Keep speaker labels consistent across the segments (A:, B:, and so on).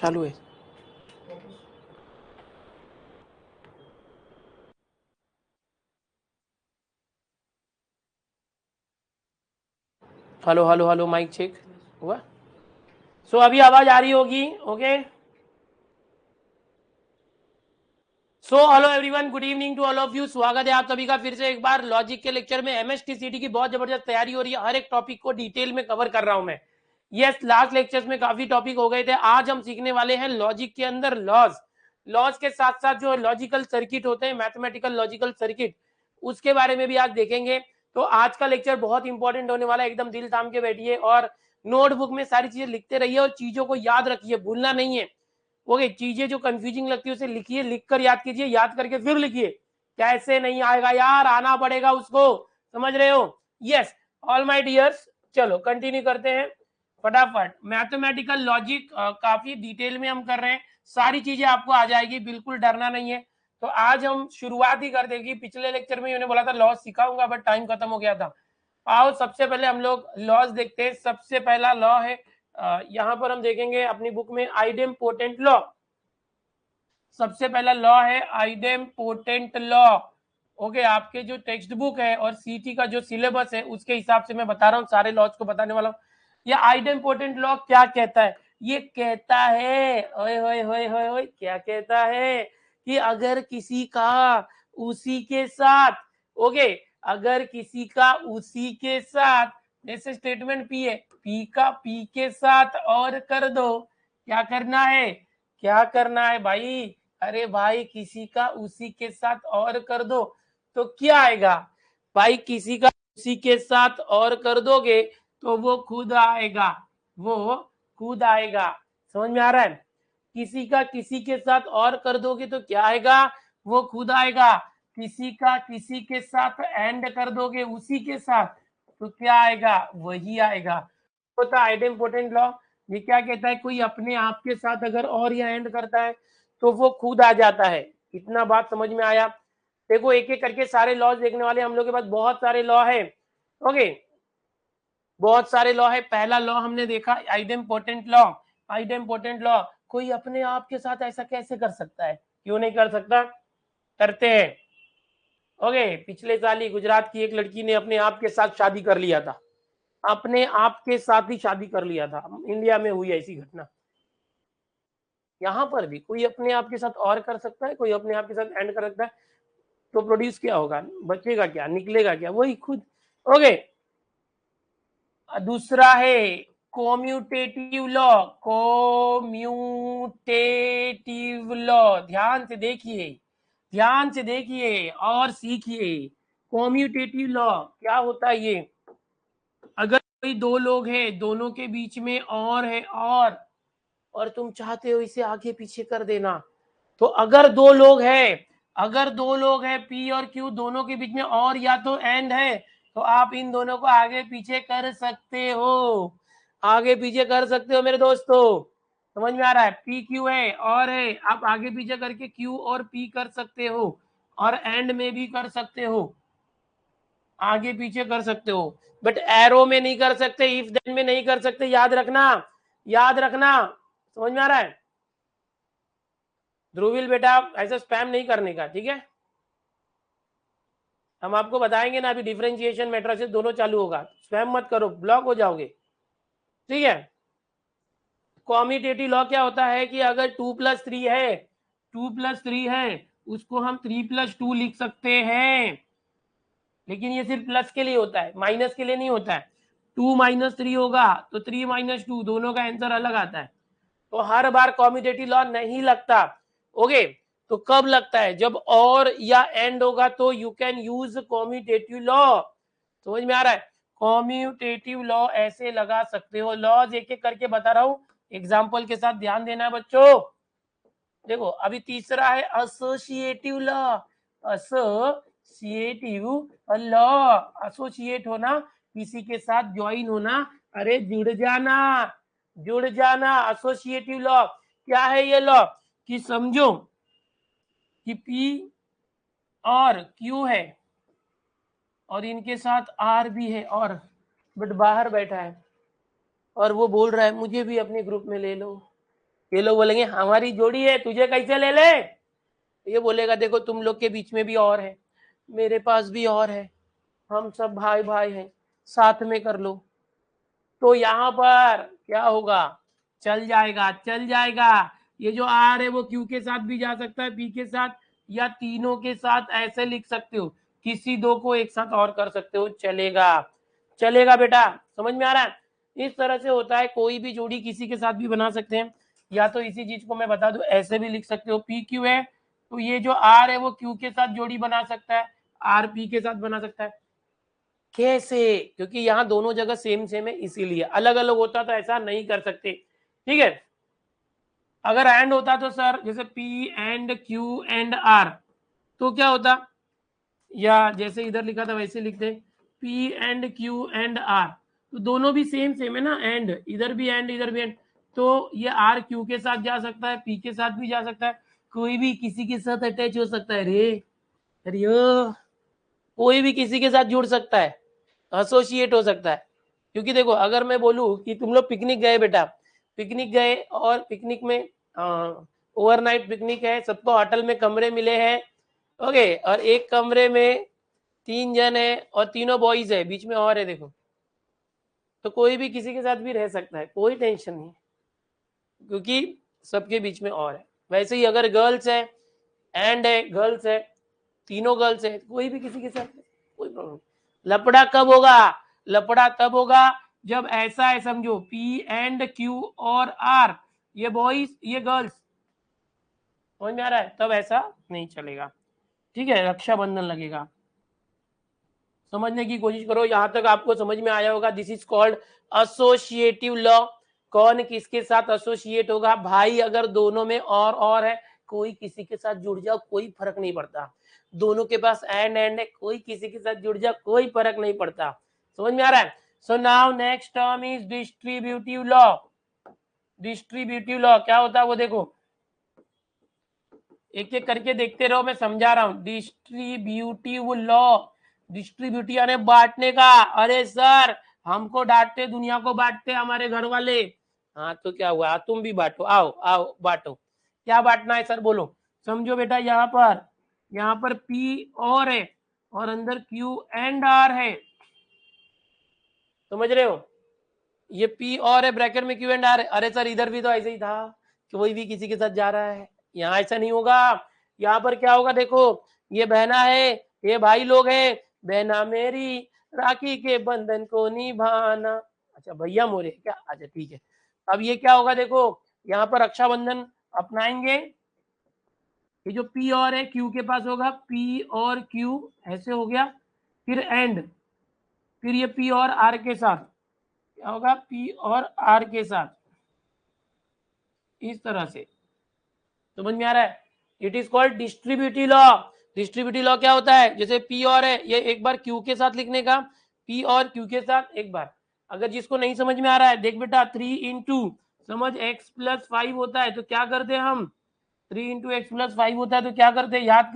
A: चालू है। Hello hello hello, mic check हुआ। सो अभी आवाज आ रही होगी। Okay, so hello everyone, good evening to all of you. स्वागत है आप सभी का फिर से एक बार लॉजिक के लेक्चर में। एमएसटीसीटी की बहुत जबरदस्त तैयारी हो रही है, हर एक टॉपिक को डिटेल में कवर कर रहा हूं मैं। यस, लास्ट लेक्चर्स में काफी टॉपिक हो गए थे। आज हम सीखने वाले हैं लॉजिक के अंदर लॉज। लॉज के साथ साथ जो लॉजिकल सर्किट होते हैं, मैथमेटिकल लॉजिकल सर्किट, उसके बारे में भी आज देखेंगे। तो आज का लेक्चर बहुत इंपॉर्टेंट होने वाला है, एकदम दिल थाम के बैठिए और नोटबुक में सारी चीजें लिखते रहिए और चीजों को याद रखिए, भूलना नहीं है। ओके, चीजें जो कंफ्यूजिंग लगती है उसे लिखिए, लिखकर याद कीजिए, याद करके फिर लिखिए। कैसे नहीं आएगा यार, आना पड़ेगा उसको, समझ रहे हो। यस ऑल माय डियर्स, चलो कंटिन्यू करते हैं फटाफट। मैथमेटिकल लॉजिक काफी डिटेल में हम कर रहे हैं, सारी चीजें आपको आ जाएगी, बिल्कुल डरना नहीं है। तो आज हम शुरुआत ही कर देंगे। पिछले लेक्चर में मैंने बोला था लॉज सिखाऊंगा, बट टाइम खत्म हो गया था। आओ सबसे पहले हम लोग लॉज देखते हैं। सबसे पहला लॉ है, यहां पर हम देखेंगे अपनी बुक में आइडेम्पोटेंट लॉ। सबसे पहला लॉ है आइडेम्पोटेंट लॉ। ओके, आपके जो टेक्स्ट बुक है और सीटी का जो सिलेबस है उसके हिसाब से मैं बता रहा हूँ, सारे लॉज को बताने वाला हूँ। ये आइडेम्पोटेंट लॉ क्या कहता है? ये कहता है, ओए होए होए होए होए, क्या कहता है कि अगर किसी का उसी के साथ, ओके, अगर किसी का उसी के साथ, जैसे स्टेटमेंट पी है, पी का पी के साथ और कर दो, क्या करना है, क्या करना है भाई? अरे भाई, किसी का उसी के साथ और कर दो तो क्या आएगा भाई? किसी का उसी के साथ और कर दोगे तो वो खुद आएगा, वो खुद आएगा। समझ में आ रहा है? किसी का किसी के साथ और कर दोगे तो क्या आएगा? वो खुद आएगा। किसी का किसी के साथ एंड कर दोगे उसी के साथ तो क्या आएगा? वही आएगा। होता है आइडेम्पोटेंट लॉ। ये क्या कहता है? कोई अपने आप के साथ अगर और या एंड करता है तो वो खुद आ जाता है। इतना बात समझ में आया? देखो एक एक करके सारे लॉज देखने वाले हम लोग के पास, बहुत सारे लॉ है। ओके, बहुत सारे लॉ है। पहला लॉ हमने देखा आइडेम्पोटेंट लॉ। आइडेम्पोटेंट लॉ, कोई अपने आप के साथ ऐसा कैसे कर सकता है? क्यों नहीं कर सकता? करते हैं। ओके, पिछले साल ही गुजरात की एक लड़की ने अपने आप के साथ शादी कर लिया था। अपने आप के साथ ही शादी कर लिया था। इंडिया में हुई ऐसी घटना। यहाँ पर भी कोई अपने आप के साथ और कर सकता है, कोई अपने आप के साथ एंड कर सकता है। तो प्रोड्यूस क्या होगा? बचेगा क्या, निकलेगा क्या? वही खुद। ओके, दूसरा है कोम्यूटेटिव लॉ। कोम्यूटेटिव लॉ, ध्यान से देखिए, ध्यान से देखिए और सीखिए। कोम्यूटेटिव लॉ क्या होता है? ये अगर कोई दो लोग हैं, दोनों के बीच में और है और तुम चाहते हो इसे आगे पीछे कर देना, तो अगर दो लोग हैं, अगर दो लोग हैं पी और क्यू, दोनों के बीच में और या तो एंड है, तो आप इन दोनों को आगे पीछे कर सकते हो। आगे पीछे कर सकते हो मेरे दोस्तों। समझ में आ रहा है? पी क्यू है और है, आप आगे पीछे करके क्यू और पी कर सकते हो और एंड में भी कर सकते हो, आगे पीछे कर सकते हो, बट एरो में नहीं कर सकते, इफ देन में नहीं कर सकते। याद रखना, याद रखना। समझ में आ रहा है? ध्रुविल बेटा, ऐसा स्पैम नहीं करने का, ठीक है? हम आपको बताएंगे ना अभी, डिफरेंशिएशन मैट्रिसेस दोनों चालू होगा, स्पैम मत करो, ब्लॉक हो जाओगे, ठीक है? कॉम्यूटेटिव लॉ क्या होता है कि अगर 2+3 है, 2+3 है, उसको हम 3+2 लिख सकते हैं, लेकिन ये सिर्फ प्लस के लिए होता है, माइनस के लिए नहीं होता है। 2 - 3 होगा तो 3 - 2, दोनों का आंसर अलग आता है। तो हर बार कॉम्यूटेटिव लॉ नहीं लगता। ओके, तो कब लगता है? जब और या एंड होगा तो you can use commutative law. समझ में आ रहा है? कॉम्यूटेटिव लॉ ऐसे लगा सकते हो। लॉज एक एक करके बता रहा हूं, एग्जाम्पल के साथ ध्यान देना है बच्चों। देखो अभी तीसरा है associative law. Associative law, associate होना, किसी के साथ ज्वाइन होना, अरे जुड़ जाना, जुड़ जाना। एसोसिएटिव लॉ क्या है? ये लॉ कि समझो कि P और Q है और इनके साथ R भी है, और बट बाहर बैठा है और वो बोल रहा है मुझे भी अपने ग्रुप में ले लो, ये लोग बोलेंगे हमारी जोड़ी है, तुझे कैसे ले ले। ये बोलेगा देखो तुम लोग के बीच में भी और है, मेरे पास भी और है, हम सब भाई भाई हैं, साथ में कर लो। तो यहाँ पर क्या होगा, चल जाएगा चल जाएगा। ये जो आर है वो क्यू के साथ भी जा सकता है, पी के साथ, या तीनों के साथ ऐसे लिख सकते हो, किसी दो को एक साथ और कर सकते हो, चलेगा। चलेगा बेटा, समझ में आ रहा है। इस तरह से होता है, कोई भी जोड़ी किसी के साथ भी बना सकते हैं, या तो इसी चीज को मैं बता दूं ऐसे भी लिख सकते हो, पी क्यू है तो ये जो आर है वो क्यू के साथ जोड़ी बना सकता है, आर पी के साथ बना सकता है। कैसे, क्योंकि यहाँ दोनों जगह सेम सेम है, इसीलिए। अलग अलग होता तो ऐसा नहीं कर सकते, ठीक है। अगर एंड होता तो सर जैसे P and Q and R, तो क्या होता, या जैसे इधर लिखा था वैसे लिखते, P and Q and R, तो दोनों भी सेम सेम है ना, एंड इधर भी एंड इधर भी एंड, तो ये आर क्यू के साथ जा सकता है, पी के साथ भी जा सकता है, कोई भी किसी के साथ अटैच हो सकता है रे, अरे कोई भी किसी के साथ जुड़ सकता है, एसोसिएट हो सकता है। क्योंकि देखो अगर मैं बोलूं कि तुम लोग पिकनिक गए बेटा, पिकनिक गए और पिकनिक में ओवरनाइट पिकनिक है, सबको होटल में कमरे मिले हैं, ओके, और एक कमरे में 3 जन है और तीनों बॉयज है, बीच में और है देखो, तो कोई भी किसी के साथ भी रह सकता है, कोई टेंशन नहीं, क्योंकि सबके बीच में और है। वैसे ही अगर गर्ल्स है एंड है, गर्ल्स है, तीनों गर्ल्स है, कोई भी किसी के साथ, कोई प्रॉब्लम। लपड़ा कब होगा, लपड़ा तब होगा जब ऐसा है, समझो पी एंड क्यू और आर, ये बॉयज ये गर्ल्स, समझ में आ रहा है, तब ऐसा नहीं चलेगा, ठीक है। रक्षाबंधन लगेगा, समझने की कोशिश करो, यहां तक आपको समझ में आया होगा। This is called associative law. कौन किसके साथ एसोसिएट होगा, भाई अगर दोनों में और है, कोई किसी के साथ जुड़ जाओ, कोई फर्क नहीं पड़ता। दोनों के पास एंड है, कोई किसी के साथ जुड़ जाओ, कोई फर्क नहीं पड़ता। समझ में आ रहा है। So now next term is distributive law. Distributive law क्या होता है वो देखो, एक एक करके देखते रहो, मैं समझा रहा हूं। डिस्ट्रीब्यूटिव लॉ, डिस्ट्रीब्यूटिव यानी बांटने का। अरे सर हमको डांटते, दुनिया को बांटते हमारे घर वाले, हाँ तो क्या हुआ, तुम भी बांटो, आओ आओ बांटो। क्या बांटना है सर बोलो। समझो बेटा, यहाँ पर पी और है और अंदर क्यू एंड आर है, समझ रहे हो। ये पी और है, ब्रैकेट में क्यू एंड आर है। अरे सर इधर भी तो ऐसे ही था, कोई भी किसी के साथ जा रहा है, यहाँ ऐसा नहीं होगा। यहाँ पर क्या होगा देखो, ये बहना है, ये भाई लोग हैं, बहना मेरी राखी के बंधन को निभाना। अच्छा भैया मोरे क्या, अच्छा ठीक है। अब ये क्या होगा देखो, यहाँ पर रक्षाबंधन अपनाएंगे। ये जो पी और है क्यू के पास होगा, पी और क्यू ऐसे हो गया, फिर एंड, फिर ये पी और आर के साथ क्या होगा, पी और आर के साथ इस तरह से, समझ में आ रहा है। It is called distributive law. Distributive law क्या होता है, जैसे पी और है, ये एक बार क्यू के साथ लिखने का, पी और क्यू के साथ एक बार। अगर जिसको नहीं समझ में आ रहा है, देख बेटा 3 इंटू, समझ x प्लस 5 होता है तो क्या करते हैं हम, 3 इंटू एक्स प्लस 5 होता है तो क्या करते हैं, याद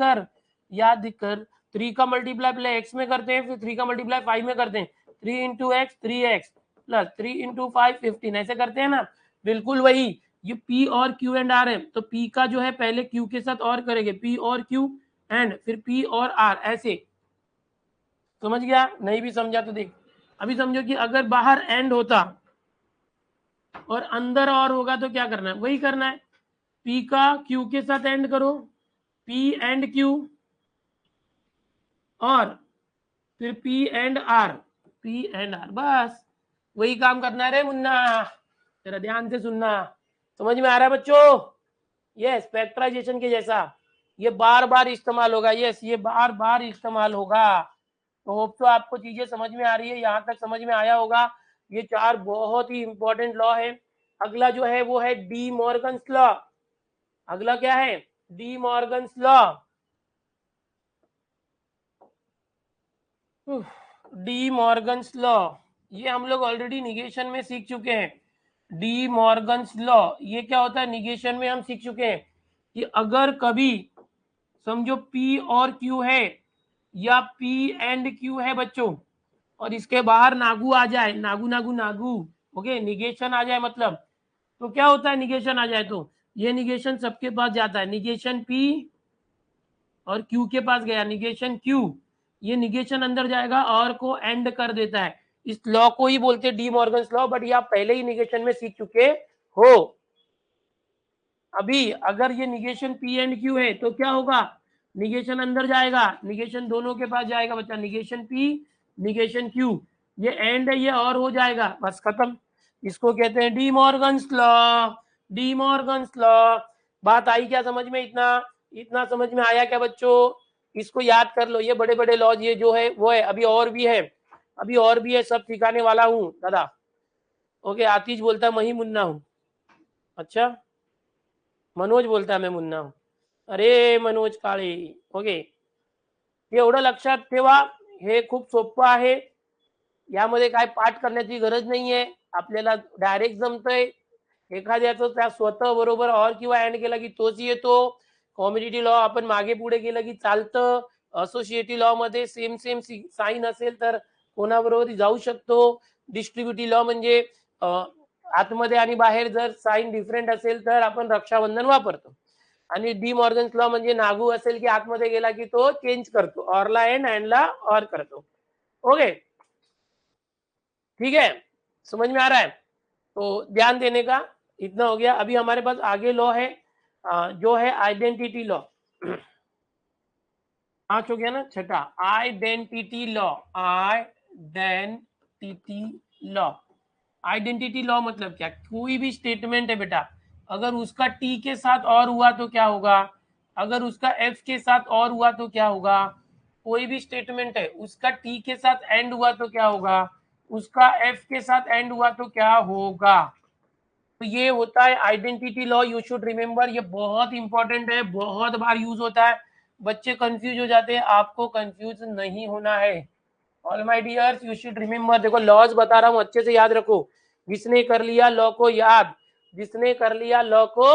A: कर 3 का मल्टीप्लाई पहले x में करते हैं, फिर 3 का मल्टीप्लाई 5 में करते हैं, 3 into x 3x plus 3 into 5 15, ऐसे करते हैं ना। बिल्कुल वही, ये P और Q एंड R है, तो P का जो है पहले Q के साथ और करेंगे, P और Q एंड फिर P और R, ऐसे। समझ गया, नहीं भी समझा तो देख। अभी समझो कि अगर बाहर एंड होता और अंदर और होगा तो क्या करना है, वही करना है, P का Q के साथ एंड करो, P एंड Q, और फिर P and R, P and R, बस वही काम करना है रे मुन्ना, जरा ध्यान से सुनना। समझ में आ रहा है बच्चों, ये स्पेक्ट्राइजेशन के जैसा, ये बार बार इस्तेमाल होगा, यस ये बार बार इस्तेमाल होगा। तो होप तो आपको चीजें समझ में आ रही है, यहाँ तक समझ में आया होगा। ये 4 बहुत ही इंपॉर्टेंट लॉ है। अगला जो है वो है डी मॉर्गन्स लॉ। अगला क्या है, D Morgan's law. D Morgan's law, ये हम लोग ऑलरेडी निगेशन में सीख चुके हैं। डी मॉर्गन्स लॉ ये क्या होता है, निगेशन में हम सीख चुके हैं कि अगर कभी समझो P और Q है या P एंड Q है बच्चों, और इसके बाहर नागू आ जाए, नागू नागू नागू, ओके, निगेशन आ जाए, मतलब तो क्या होता है निगेशन आ जाए तो ये निगेशन सबके पास जाता है, निगेशन P और Q के पास गया, निगेशन Q, ये निगेशन अंदर जाएगा और को एंड कर देता है। इस लॉ को ही बोलते हैं डी मॉर्गन्स लॉ, बट ये आप पहले ही निगेशन में सीख चुके हो। अभी अगर ये निगेशन P एंड Q है तो क्या होगा, निगेशन अंदर जाएगा, निगेशन दोनों के पास जाएगा बच्चा, निगेशन P निगेशन Q, ये एंड है, ये और हो जाएगा, बस खत्म। इसको कहते हैं D Morgan's law, D Morgan's law. बात आई क्या समझ में? इतना समझ में आया क्या बच्चों? इसको याद कर लो, ये बड़े बड़े लॉज ये जो है वो है, अभी और भी है, अभी और भी है, सब सिखाने वाला हूँ दादा। ओके, आतिश बोलता है मैं ही मुन्ना हूँ। अच्छा, मनोज बोलता है मैं मुन्ना हूँ। अरे मनोज काळे, ओके, एवढं लक्षात ठेवा, हे खूप सोपं आहे, यामध्ये काय पाठ करण्याची गरज नाहीये, आपल्याला डायरेक्ट जमतंय। एखाद्याचं त्या स्वतः बरोबर और किंवा एंड केला की तोच येतो, कॉम्युनिटी लॉ आपण मागे पुढे गेलं की चालतं, असोसिएटिव्ह लॉ मध्ये सेम सेम साईन असेल तर कोणाबरोबर जाऊ शकतो, डिस्ट्रीब्युटिव्ह लॉ म्हणजे आतमध्ये आणि बाहेर जर साईन डिफरंट असेल तर आपण रक्षाबंधन वापरतो, आणि डी मॉर्गन्स लॉ म्हणजे नागू असेल की आतमध्ये गेला की तो चेंज करतो, ऑरला एंडला और करतो। ओके, ठीक है, समझ में आ रहा है? तो ध्यान देने का, इतना हो गया। अभी हमारे पास आगे लॉ है जो है आइडेंटिटी लॉ। 5 हो गया ना, छठा identity law, identity law. Identity law मतलब क्या, कोई भी स्टेटमेंट है बेटा, अगर उसका टी के साथ और हुआ तो क्या होगा, अगर उसका एफ के साथ और हुआ तो क्या होगा, कोई भी स्टेटमेंट है उसका टी के साथ एंड हुआ तो क्या होगा, उसका एफ के साथ एंड हुआ तो क्या होगा, तो ये होता है identity law. You should remember, ये बहुत इंपॉर्टेंट है, बहुत बार यूज होता है, बच्चे कंफ्यूज हो जाते हैं, आपको कंफ्यूज नहीं होना है। All my dears, you should remember, देखो लॉज बता रहा हूँ, अच्छे से याद रखो। जिसने कर लिया लॉ को याद, जिसने कर लिया लॉ को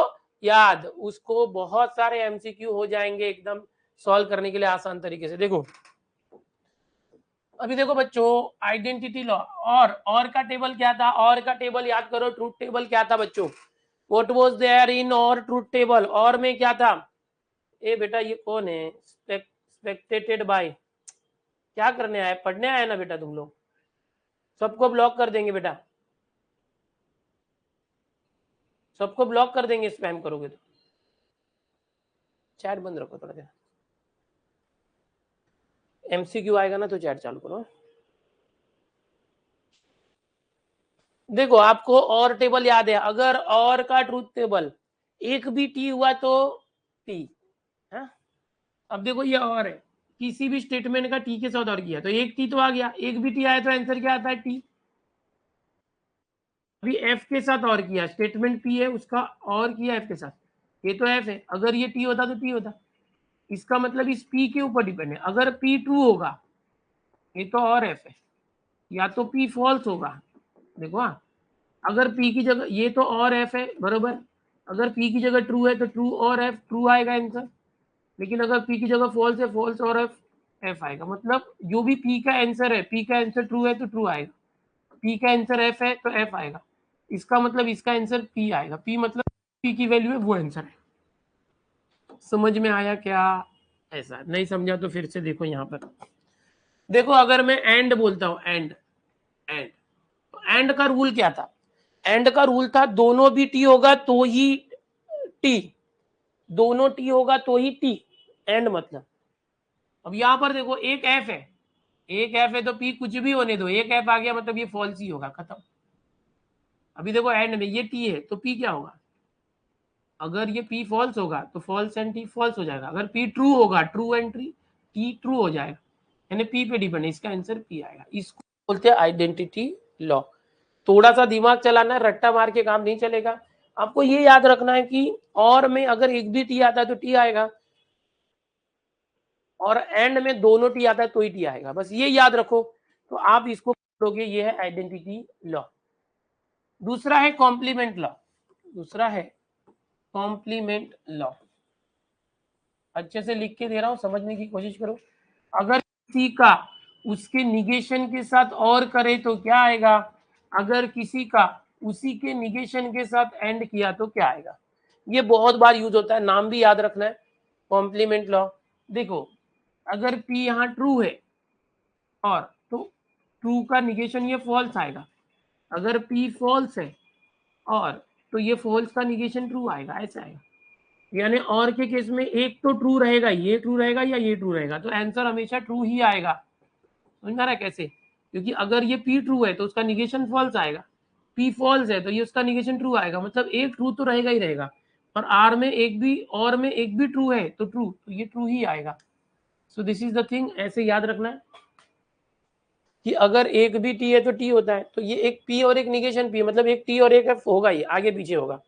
A: याद, उसको बहुत सारे एमसीक्यू हो जाएंगे एकदम सॉल्व करने के लिए आसान तरीके से। देखो अभी देखो बच्चों, आइडेंटिटी लॉ, और का टेबल क्या था, और का टेबल याद करो, ट्रूथ टेबल क्या था बच्चों, व्हाट वाज देयर इन और ट्रूथ टेबल, और में क्या था, ए बेटा ये कौन है, स्पेक्टेटेड बाय, क्या करने आए, पढ़ने आए ना बेटा तुम लोग, सबको ब्लॉक कर देंगे बेटा, सबको ब्लॉक कर देंगे स्पैम करोगे तो, चैट बंद रखो थोड़ा देर, एमसीक्यू आएगा ना तो चैट चालू करो। देखो आपको और टेबल याद है, अगर और का ट्रूथ टेबल एक भी टी हुआ तो टी है। अब देखो ये और है, किसी भी स्टेटमेंट का टी के साथ और किया तो एक टी तो आ गया, एक भी टी आया तो आंसर क्या आता है, टी। अभी एफ के साथ और किया, स्टेटमेंट पी है उसका और किया एफ के साथ, ये तो एफ है, अगर ये टी होता तो टी होता, इसका मतलब इस पी के ऊपर डिपेंड है, अगर पी ट्रू होगा ये तो और एफ है, या तो पी फॉल्स होगा, देखो अगर पी की जगह ये तो और एफ है बरोबर, अगर पी की जगह ट्रू है तो ट्रू और एफ, ट्रू आएगा आंसर, लेकिन अगर पी की जगह फॉल्स है, फॉल्स और एफ, एफ आएगा, मतलब जो भी पी का आंसर है, पी का आंसर ट्रू है तो ट्रू आएगा, पी का आंसर एफ है तो एफ आएगा, इसका मतलब इसका आंसर पी आएगा, पी मतलब पी की वैल्यू है वो आंसर है। समझ में आया क्या? ऐसा नहीं समझा तो फिर से देखो यहाँ पर, देखो अगर मैं एंड बोलता हूँ, एंड एंड, एंड का रूल क्या था, एंड का रूल था दोनों भी टी होगा तो ही टी, दोनों टी होगा तो ही टी, एंड मतलब। अब यहां पर देखो एक एफ है, एक एफ है तो पी कुछ भी होने दो, एक एफ आ गया मतलब ये फॉल्स ही होगा, खत्म। अभी देखो एंड में ये टी है तो पी क्या होगा, अगर ये पी फॉल्स होगा तो फॉल्स एंड टी फॉल्स हो जाएगा, अगर पी ट्रू होगा ट्रू एंड टी ट्रू हो जाएगा, यानी पी पे डिपेंड है, इसका आंसर पी आएगा। इसको बोलते हैं आइडेंटिटी लॉ। थोड़ा सा दिमाग चलाना है, रट्टा मार के काम नहीं चलेगा, आपको ये याद रखना है कि और में अगर एक भी टी आता है तो टी आएगा, और एंड में दोनों टी आता है तो ही टी आएगा, बस ये याद रखो, तो आप इसको करोगे, ये है आइडेंटिटी लॉ। दूसरा है कॉम्प्लीमेंट लॉ, दूसरा है कॉम्प्लीमेंट लॉ, अच्छे से लिख के दे रहा हूं, समझने की कोशिश करो। अगर किसी का उसके निगेशन के साथ और करे तो क्या आएगा, अगर किसी का उसी के निगेशन के साथ एंड किया तो क्या आएगा, ये बहुत बार यूज होता है, नाम भी याद रखना है, कॉम्प्लीमेंट लॉ। देखो अगर P यहाँ ट्रू है और तो ट्रू का निगेशन ये फॉल्स आएगा, अगर P फॉल्स है और तो ये फॉल्स का निगेशन ट्रू आएगा, ऐसा आएगा। यानी और के केस में एक तो ट्रू रहेगा, ये ट्रू रहेगा या ये ट्रू रहेगा, तो आंसर हमेशा ट्रू ही आएगा। समझ में आ रहा है कैसे? क्योंकि अगर ये P ट्रू है तो उसका निगेशन फॉल्स आएगा, P फॉल्स है तो ये उसका निगेशन ट्रू आएगा, मतलब एक ट्रू तो रहेगा ही रहेगा। और R में एक भी ट्रू है तो ट्रू, तो ये ट्रू ही आएगा। So this is the thing, ऐसे याद रखना है कि अगर एक भी T है तो T होता है, तो ये एक P और एक निगेशन P, मतलब एक T और एक F होगा, ही आगे पीछे होगा।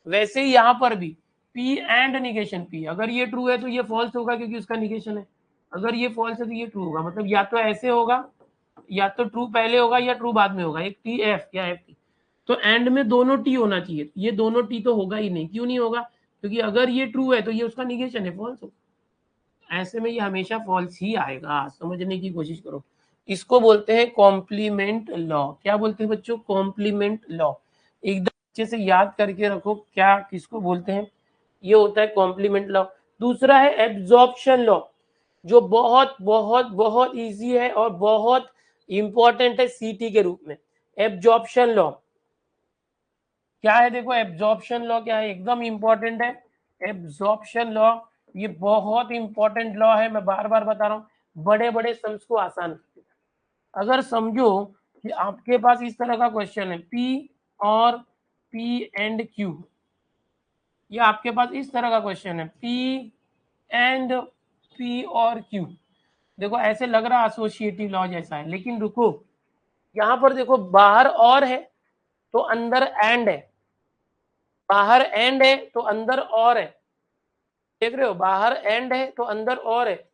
A: वैसे ही यहाँ पर भी P एंड निगेशन P, अगर ये ट्रू है तो ये फॉल्स होगा क्योंकि उसका निगेशन है, अगर ये फॉल्स है तो ये ट्रू होगा, मतलब या तो ऐसे होगा या तो ट्रू पहले होगा या ट्रू बाद में होगा, एक T F या F T। तो एंड में दोनों T होना चाहिए, ये दोनों T तो होगा ही नहीं। क्यों नहीं होगा? क्योंकि अगर ये ट्रू है तो ये उसका निगेशन है, फॉल्स होगा। ऐसे में ये हमेशा फॉल्स ही आएगा, समझने की कोशिश करो। इसको बोलते हैं कॉम्प्लीमेंट लॉ। क्या बोलते हैं बच्चों? Complement law. एकदम अच्छे से याद करके रखो क्या किसको बोलते हैं, ये होता है कॉम्प्लीमेंट लॉ। दूसरा है एब्जॉर्प्शन लॉ, जो बहुत बहुत बहुत इजी है और बहुत इंपॉर्टेंट है सीटी के रूप में। एब्जॉर्प्शन लॉ क्या है? देखो एब्जॉर्प्शन लॉ क्या है, एकदम इंपॉर्टेंट है। एब्जॉर्प्शन लॉ ये बहुत इंपॉर्टेंट लॉ है, मैं बार बार बता रहा हूँ, बड़े बड़े सम्स को आसान। अगर समझो कि आपके पास इस तरह का क्वेश्चन है, P और P एंड Q, ये आपके पास इस तरह का क्वेश्चन है, P एंड P और Q। देखो ऐसे लग रहा एसोसिएटिव लॉ जैसा है, लेकिन रुको, यहाँ पर देखो बाहर और है तो अंदर एंड है, बाहर एंड है तो अंदर और है। देख रहे हो, बाहर एंड है तो अंदर और है,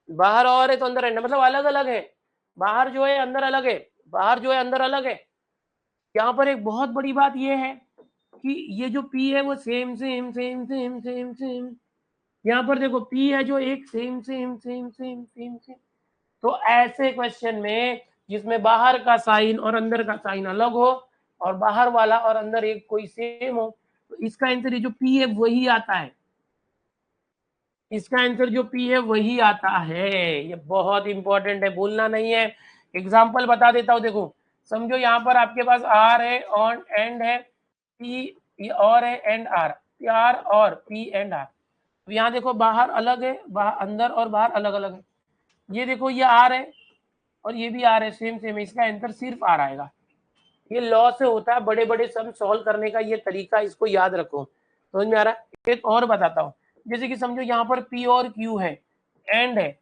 A: बाहर और है तो अंदर एंड है, मतलब अलग अलग है। बाहर जो है अंदर अलग है, बाहर जो है अंदर अलग है। यहाँ पर एक बहुत बड़ी बात यह है कि ये जो P है वो same same same same same same, यहाँ पर देखो P है जो एक same same same same same same. तो ऐसे क्वेश्चन में जिसमें बाहर का साइन और अंदर का साइन अलग हो और बाहर वाला और अंदर एक कोई सेम हो, तो इसका आंसर ये जो P है वही आता है, इसका आंसर जो P है वही आता है। ये बहुत इंपॉर्टेंट है, भूलना नहीं है। एग्जाम्पल बता देता हूँ, देखो समझो यहाँ पर आपके पास R है और एंड है P और है एंड R, R और P एंड R। यहाँ देखो बाहर अलग है, अंदर और बाहर अलग अलग है। ये देखो ये R है और ये भी R है, सेम सेम है, इसका आंसर सिर्फ R आएगा। ये लॉ से होता है, बड़े बड़े सम सॉल्व करने का ये तरीका, इसको याद रखो। समझ में आ रहा है? एक और बताता हूँ, जैसे कि समझो यहाँ पर P और Q है, एंड है,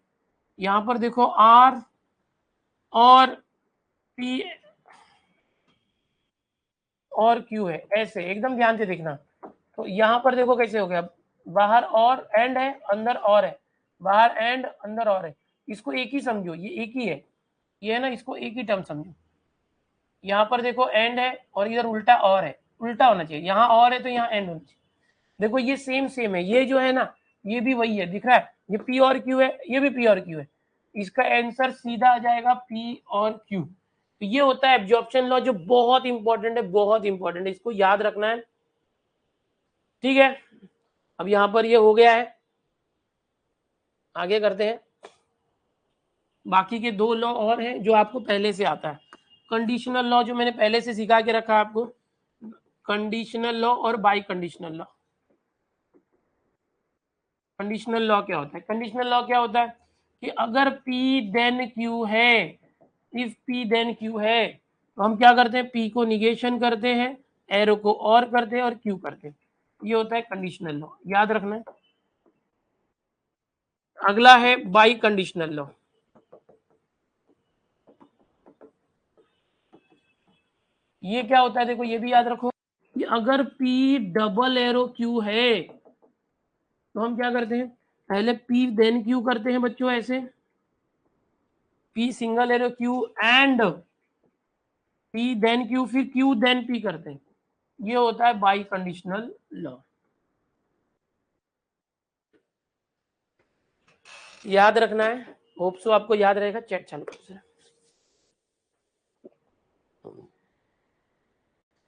A: यहाँ पर देखो R और P और Q है, ऐसे एकदम ध्यान से देखना। तो यहाँ पर देखो कैसे हो गया, बाहर और एंड है, अंदर और है, बाहर एंड अंदर और है। इसको एक ही समझो, ये एक ही है, ये है ना, इसको एक ही टर्म समझो। यहाँ पर देखो एंड है और इधर उल्टा और है, उल्टा होना चाहिए, यहाँ और है तो यहाँ एंड होना चाहिए। देखो ये सेम सेम है, ये जो है ना ये भी वही है, दिख रहा है, ये P और Q है, ये भी P और Q है, इसका आंसर सीधा आ जाएगा P और Q। तो ये होता है एब्जॉर्प्शन लॉ, जो बहुत इंपॉर्टेंट है, बहुत इंपॉर्टेंट है, इसको याद रखना है। ठीक है, अब यहाँ पर ये हो गया है, आगे करते हैं। बाकी के दो लॉ और हैं जो आपको पहले से आता है। कंडीशनल लॉ जो मैंने पहले से सिखा के रखा आपको, कंडीशनल लॉ और by conditional law. Conditional law क्या होता है? कंडीशनल लॉ क्या होता है कि अगर P देन Q है, इफ P देन Q है, तो हम क्या करते हैं, P को निगेशन करते हैं, एरो को और करते हैं और Q करते हैं। ये होता है कंडीशनल लॉ, याद रखना है। अगला है बाई कंडीशनल लॉ। ये क्या होता है, देखो ये भी याद रखो कि अगर P डबल एरो Q है तो हम क्या करते हैं, पहले P देन Q करते हैं बच्चों, ऐसे P single arrow Q and P then Q, फिर Q देन P करते हैं। ये होता है बाई कंडीशनल लॉ, याद रखना है। होप सो आपको याद रहेगा। चेक चालू करो।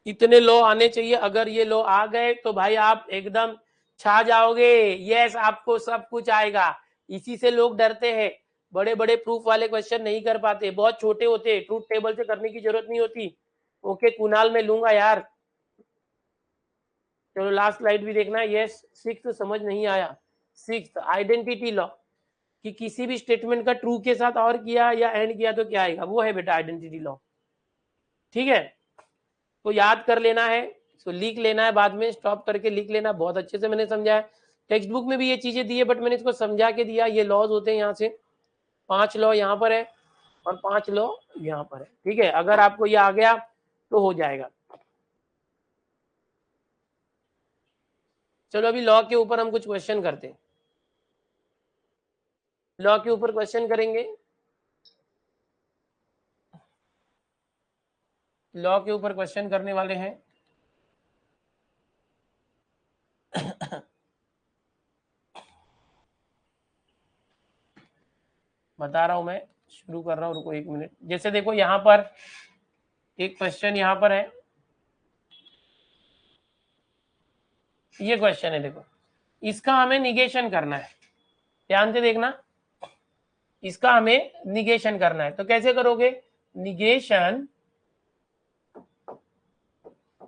A: इतने लॉ आने चाहिए। अगर ये लॉ आ गए तो भाई आप एकदम छा जाओगे। यस, आपको सब कुछ आएगा। इसी से लोग डरते हैं, बड़े बड़े प्रूफ वाले क्वेश्चन नहीं कर पाते, बहुत छोटे होते, ट्रूथ टेबल से करने की जरूरत नहीं होती। ओके कुणाल मैं लूंगा यार। चलो लास्ट स्लाइड भी देखना है। यस, सिक्स्थ समझ नहीं आया। सिक्स्थ आइडेंटिटी लॉ, कि किसी भी स्टेटमेंट का ट्रू के साथ और किया या एंड किया तो क्या आएगा, वो है बेटा आइडेंटिटी लॉ। ठीक है, तो याद कर लेना है, तो लिख लेना है, बाद में स्टॉप करके लिख लेना। बहुत अच्छे से मैंने समझाया, टेक्स्ट बुक में भी ये चीजें दी है, बट मैंने इसको समझा के दिया। ये लॉज होते हैं यहाँ से, 5 लॉ यहाँ पर है और 5 लॉ यहाँ पर है। ठीक है, अगर आपको ये आ गया तो हो जाएगा। चलो अभी लॉ के ऊपर हम कुछ क्वेश्चन करते हैं। लॉ के ऊपर क्वेश्चन करेंगे। लॉ के ऊपर क्वेश्चन करने वाले हैं। बता रहा हूं मैं, शुरू कर रहा हूं, रुको 1 मिनट। जैसे देखो यहाँ पर एक क्वेश्चन यहाँ पर है, ये क्वेश्चन है, देखो इसका हमें निगेशन करना है। ध्यान से देखना, इसका हमें निगेशन करना है। तो कैसे करोगे निगेशन?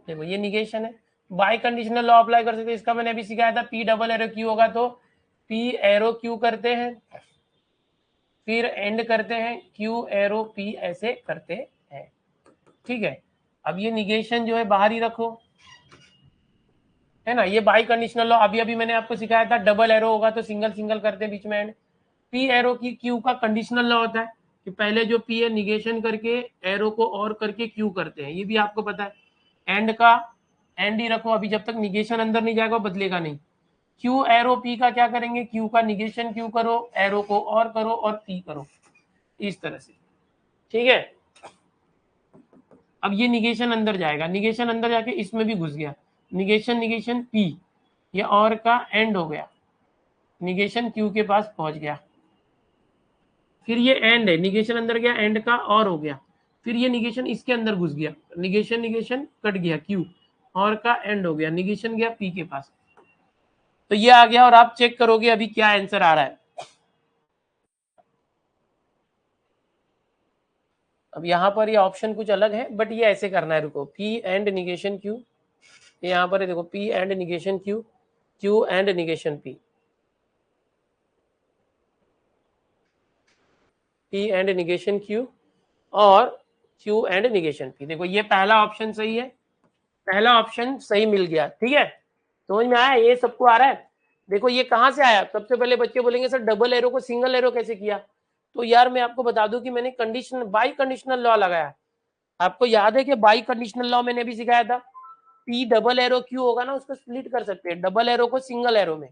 A: देखो ये निगेशन है, बाय कंडीशनल लॉ अप्लाई कर सकते हैं। इसका मैंने अभी सिखाया था, पी डबल एरो क्यू होगा तो पी एरो क्यू करते हैं, फिर एंड करते हैं, क्यू एरो पी ऐसे करते हैं। ठीक है, अब ये निगेशन जो है बाहर ही रखो, है ना। ये बाई कंडीशनल लॉ अभी अभी मैंने आपको सिखाया था, डबल एरो होगा तो सिंगल सिंगल करते हैं बीच में एंड। पी एरो की क्यू का कंडीशनल लॉ होता है कि पहले जो पी है निगेशन करके एरो को और करके क्यू करते हैं, ये भी आपको पता है। एंड का एंड ही रखो, अभी जब तक निगेशन अंदर नहीं जाएगा बदलेगा नहीं। क्यू एरो पी का क्या करेंगे, क्यू का निगेशन क्यू करो, एरो को और करो और पी करो, इस तरह से। ठीक है, अब ये निगेशन अंदर जाएगा, निगेशन अंदर जाके इसमें भी घुस गया, निगेशन निगेशन पी, ये और का एंड हो गया, निगेशन क्यू के पास पहुंच गया। फिर ये एंड है, निगेशन अंदर गया, एंड का और हो गया, फिर ये निगेशन इसके अंदर घुस गया, निगेशन निगेशन कट गया, क्यू और का एंड हो गया, निगेशन गया पी के पास। तो ये आ गया और आप चेक करोगे अभी क्या आंसर आ रहा है। अब यहाँ पर ये ऑप्शन कुछ अलग है, बट ये ऐसे करना है, रुको, पी एंड निगेशन क्यू, यहाँ पर है देखो, P and negation Q, Q and negation P, P and negation Q और क्यू एंड निगेशन पी। देखो ये पहला ऑप्शन सही है, पहला ऑप्शन सही मिल गया। ठीक है, समझ में आया, ये सबको आ रहा है। देखो ये कहाँ से आया, सबसे पहले बच्चे बोलेंगे सर डबल एरो को सिंगल एरो कैसे किया। तो यार मैं आपको बता दूं कि मैंने कंडीशन बाई कंडीशनल लॉ लगाया। आपको याद है कि बाई कंडीशनल लॉ मैंने अभी सिखाया था, पी डबल एरो क्यू होगा ना, उसको स्प्लिट कर सकते हैं डबल एरो को सिंगल एरो में।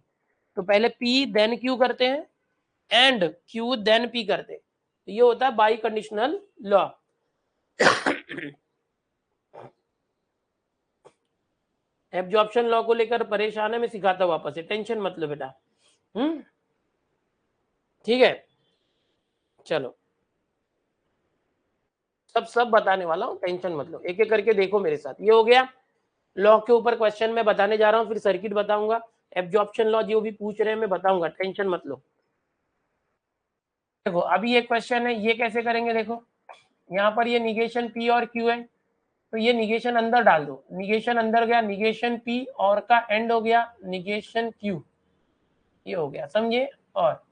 A: तो पहले पी देन क्यू करते हैं, एंड क्यू देन पी करते हैं, तो ये होता है by conditional law. Absorption law को लेकर परेशान है, मैं सिखाता हूं वापस से, टेंशन मत लो बेटा। ठीक है, चलो सब बताने वाला हूँ, टेंशन मत लो, एक एक करके देखो मेरे साथ। ये हो गया लॉ के ऊपर क्वेश्चन मैं बताने जा रहा हूँ, फिर सर्किट बताऊंगा, एब्जॉर्प्शन लॉ जो भी पूछ रहे हैं मैं बताऊंगा, टेंशन मत लो। देखो अभी ये क्वेश्चन है, ये कैसे करेंगे, देखो यहाँ पर ये निगेशन पी और क्यू है, तो ये निगेशन अंदर डाल दो, निगेशन अंदर गया, निगेशन पी और का एंड हो गया, निगेशन क्यू, ये हो गया, समझे। और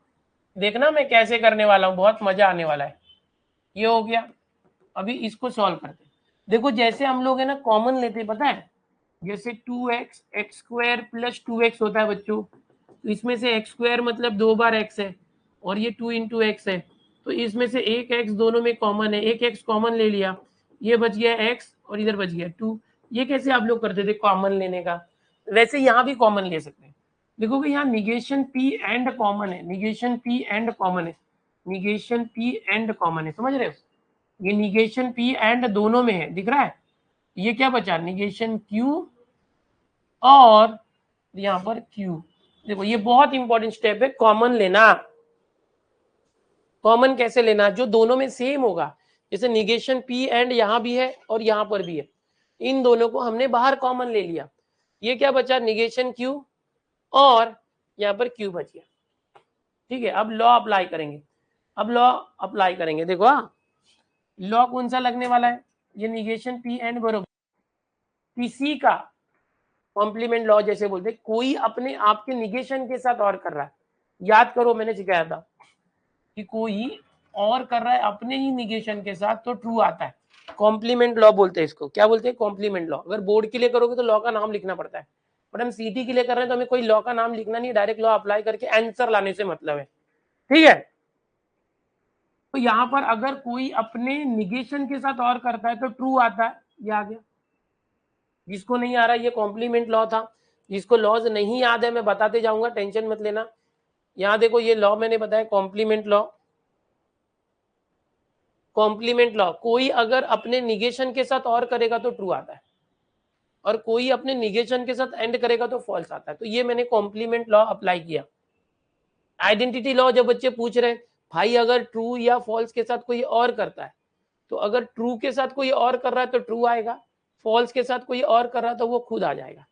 A: देखना मैं कैसे करने वाला हूँ, बहुत मजा आने वाला है। ये हो गया, अभी इसको सॉल्व करते। देखो जैसे हम लोग है ना कॉमन लेते, पता है, जैसे 2x x square plus 2x होता है बच्चों, तो इसमें से एक्स स्क्वायर मतलब 2 बार x है और ये 2 इंटू एक्स है, तो इसमें से एक x दोनों में कॉमन है, एक x कॉमन ले लिया, ये बच गया x और इधर बच गया 2। ये कैसे आप लोग करते थे कॉमन लेने का, वैसे यहाँ भी कॉमन ले सकते हैं। देखो कि यहाँ निगेशन p एंड कॉमन है, निगेशन p एंड कॉमन है, निगेशन p एंड कॉमन है, समझ रहे हो। ये निगेशन p एंड दोनों में है, दिख रहा है। ये क्या बचा, निगेशन q और यहाँ पर q। देखो ये बहुत इंपॉर्टेंट स्टेप है, कॉमन लेना। कॉमन कैसे लेना, जो दोनों में सेम होगा, जैसे निगेशन p एंड यहाँ भी है और यहाँ पर भी है, इन दोनों को हमने बाहर कॉमन ले लिया, ये क्या बचा, निगेशन क्यू और यहाँ पर क्यू बच गया। ठीक है, अब लॉ अप्लाई करेंगे, अब लॉ अप्लाई करेंगे। देखो लॉ कौन सा लगने वाला है, ये निगेशन पी एंड बरोबर किसी का कॉम्प्लीमेंट लॉ जैसे बोलते, कोई अपने आप के निगेशन के साथ और कर रहा है। याद करो मैंने सिखाया था कि कोई और कर रहा है अपने ही निगेशन के साथ तो ट्रू आता है, कॉम्प्लीमेंट लॉ बोलते हैं इसको। क्या बोलते हैं, कॉम्प्लीमेंट लॉ। अगर बोर्ड के लिए करोगे तो लॉ का नाम लिखना पड़ता है, बट हम सीटी के लिए कर रहे हैं तो हमें कोई लॉ का नाम लिखना नहीं, डायरेक्ट लॉ अप्लाई करके आंसर लाने से मतलब है। ठीक है, तो यहाँ पर अगर कोई अपने निगेशन के साथ और करता है तो ट्रू आता है, ये आ गया। जिसको नहीं आ रहा ये कॉम्प्लीमेंट लॉ था, जिसको लॉज नहीं याद है मैं बताते जाऊंगा, टेंशन मत लेना। यहाँ देखो ये लॉ मैंने बताया कॉम्प्लीमेंट लॉ। कॉम्प्लीमेंट लॉ, कोई अगर अपने निगेशन के साथ और करेगा तो ट्रू आता है, और कोई अपने निगेशन के साथ एंड करेगा तो फॉल्स आता है। तो ये मैंने कॉम्प्लीमेंट लॉ अप्लाई किया। आइडेंटिटी लॉ जब बच्चे पूछ रहे हैं भाई अगर ट्रू या फॉल्स के साथ कोई और करता है, तो अगर ट्रू के साथ कोई और कर रहा है तो ट्रू आएगा, फॉल्स के साथ कोई और कर रहा है तो वो खुद आ जाएगा।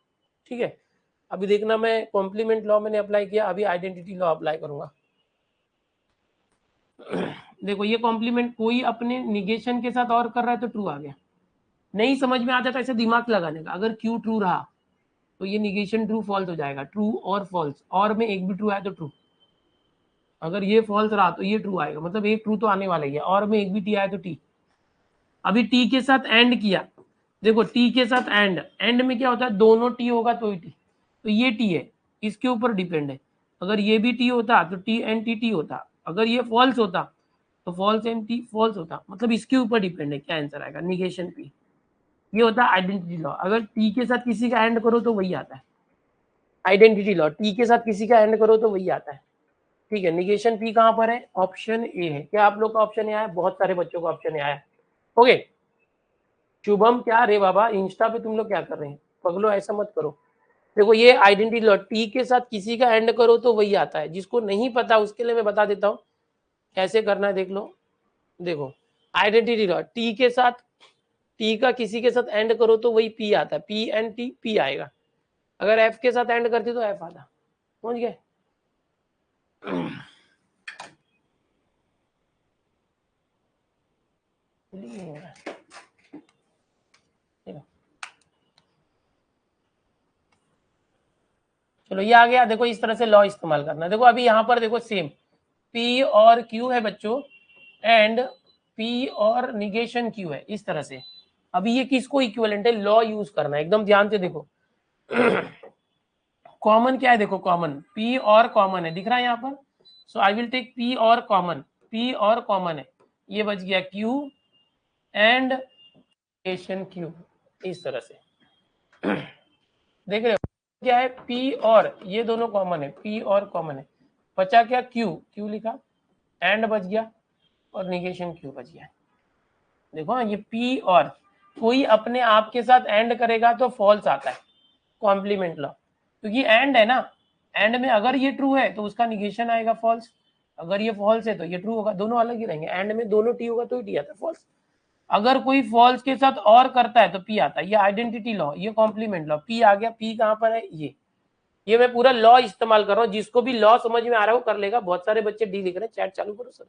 A: ठीक है, अभी देखना मैं कॉम्प्लीमेंट लॉ मैंने अप्लाई किया, अभी आइडेंटिटी लॉ अप्लाई करूंगा। देखो ये कॉम्प्लीमेंट, कोई अपने निगेशन के साथ और कर रहा है तो ट्रू आ गया। नहीं समझ में आता तो ऐसे दिमाग लगाने का, अगर क्यू ट्रू रहा तो ये निगेशन ट्रू फॉल्स हो जाएगा, ट्रू और फॉल्स, और में एक भी ट्रू आया तो ट्रू, अगर ये फॉल्स रहा तो ये ट्रू आएगा, मतलब एक ट्रू तो आने वाला ही है, और में एक भी टी आया तो टी। अभी टी के साथ एंड किया, देखो टी के साथ एंड में क्या होता है, दोनों टी होगा तो ही टी, तो ये टी है, इसके ऊपर डिपेंड है। अगर ये भी टी होता तो टी एंड टी टी होता, अगर ये फॉल्स होता तो फॉल्स एंड टी फॉल्स होता, मतलब इसके ऊपर डिपेंड है क्या आंसर आएगा, निगेशन पी। ये होता है आइडेंटिटी लॉ, अगर टी के साथ किसी का एंड करो तो वही आता है। आइडेंटिटी लॉ, टी के साथ किसी का एंड करो तो वही आता है। ठीक है, निगेशन पी कहां पर है, ऑप्शन ए है। क्या आप लोग का ऑप्शन ए आया, बहुत सारे बच्चों का ऑप्शन ए आया। ओके, शुभम क्या रे बाबा, इंस्टा पे तुम लोग क्या कर रहे हैं, पगलो ऐसा मत करो। देखो ये आइडेंटिटी लॉ, टी के साथ किसी का एंड करो तो वही आता है, जिसको नहीं पता उसके लिए मैं बता देता हूँ कैसे करना है, देख लो। देखो आइडेंटिटी लॉ, टी के साथ, टी का किसी के साथ एंड करो तो वही पी आता है, पी एंड टी पी आएगा। अगर एफ के साथ एंड करते तो एफ आता, समझ गए। चलो ये आ गया। देखो इस तरह से लॉ इस्तेमाल करना। देखो अभी यहाँ पर देखो सेम P और Q है बच्चों, एंड P और निगेशन Q है, इस तरह से। अभी ये किसको इक्विवेलेंट है, लॉ यूज करना है, एकदम ध्यान से देखो। कॉमन क्या है, देखो कॉमन P और कॉमन है, दिख रहा है यहाँ पर। सो आई विल टेक P और कॉमन, P और कॉमन है, ये बच गया Q एंड निगेशन Q, इस तरह से। देख रहे हो क्या है, P और ये दोनों कॉमन है, P और कॉमन है, बचा क्या Q, Q लिखा, एंड बच गया और निगेशन Q बच गया। देखो ये P और कोई अपने आप के साथ एंड करेगा तो फॉल्स आता है, कॉम्प्लीमेंट लॉ, क्योंकि एंड है ना, एंड में अगर ये ट्रू है तो उसका निगेशन आएगा फॉल्स, अगर ये फॉल्स है तो ये ट्रू होगा, दोनों अलग ही रहेंगे। एंड में दोनों टी होगा तो ही टी आता है, फॉल्स। अगर कोई फॉल्स के साथ और करता है तो पी आता है, ये आइडेंटिटी लॉ, ये कॉम्प्लीमेंट लॉ। पी आ गया, पी कहां पर है, ये मैं पूरा लॉ इस्तेमाल कर रहा हूँ, जिसको भी लॉ समझ में आ रहा है वो कर लेगा। बहुत सारे बच्चे डी लिख रहे हैं, चैट चालू करो सर।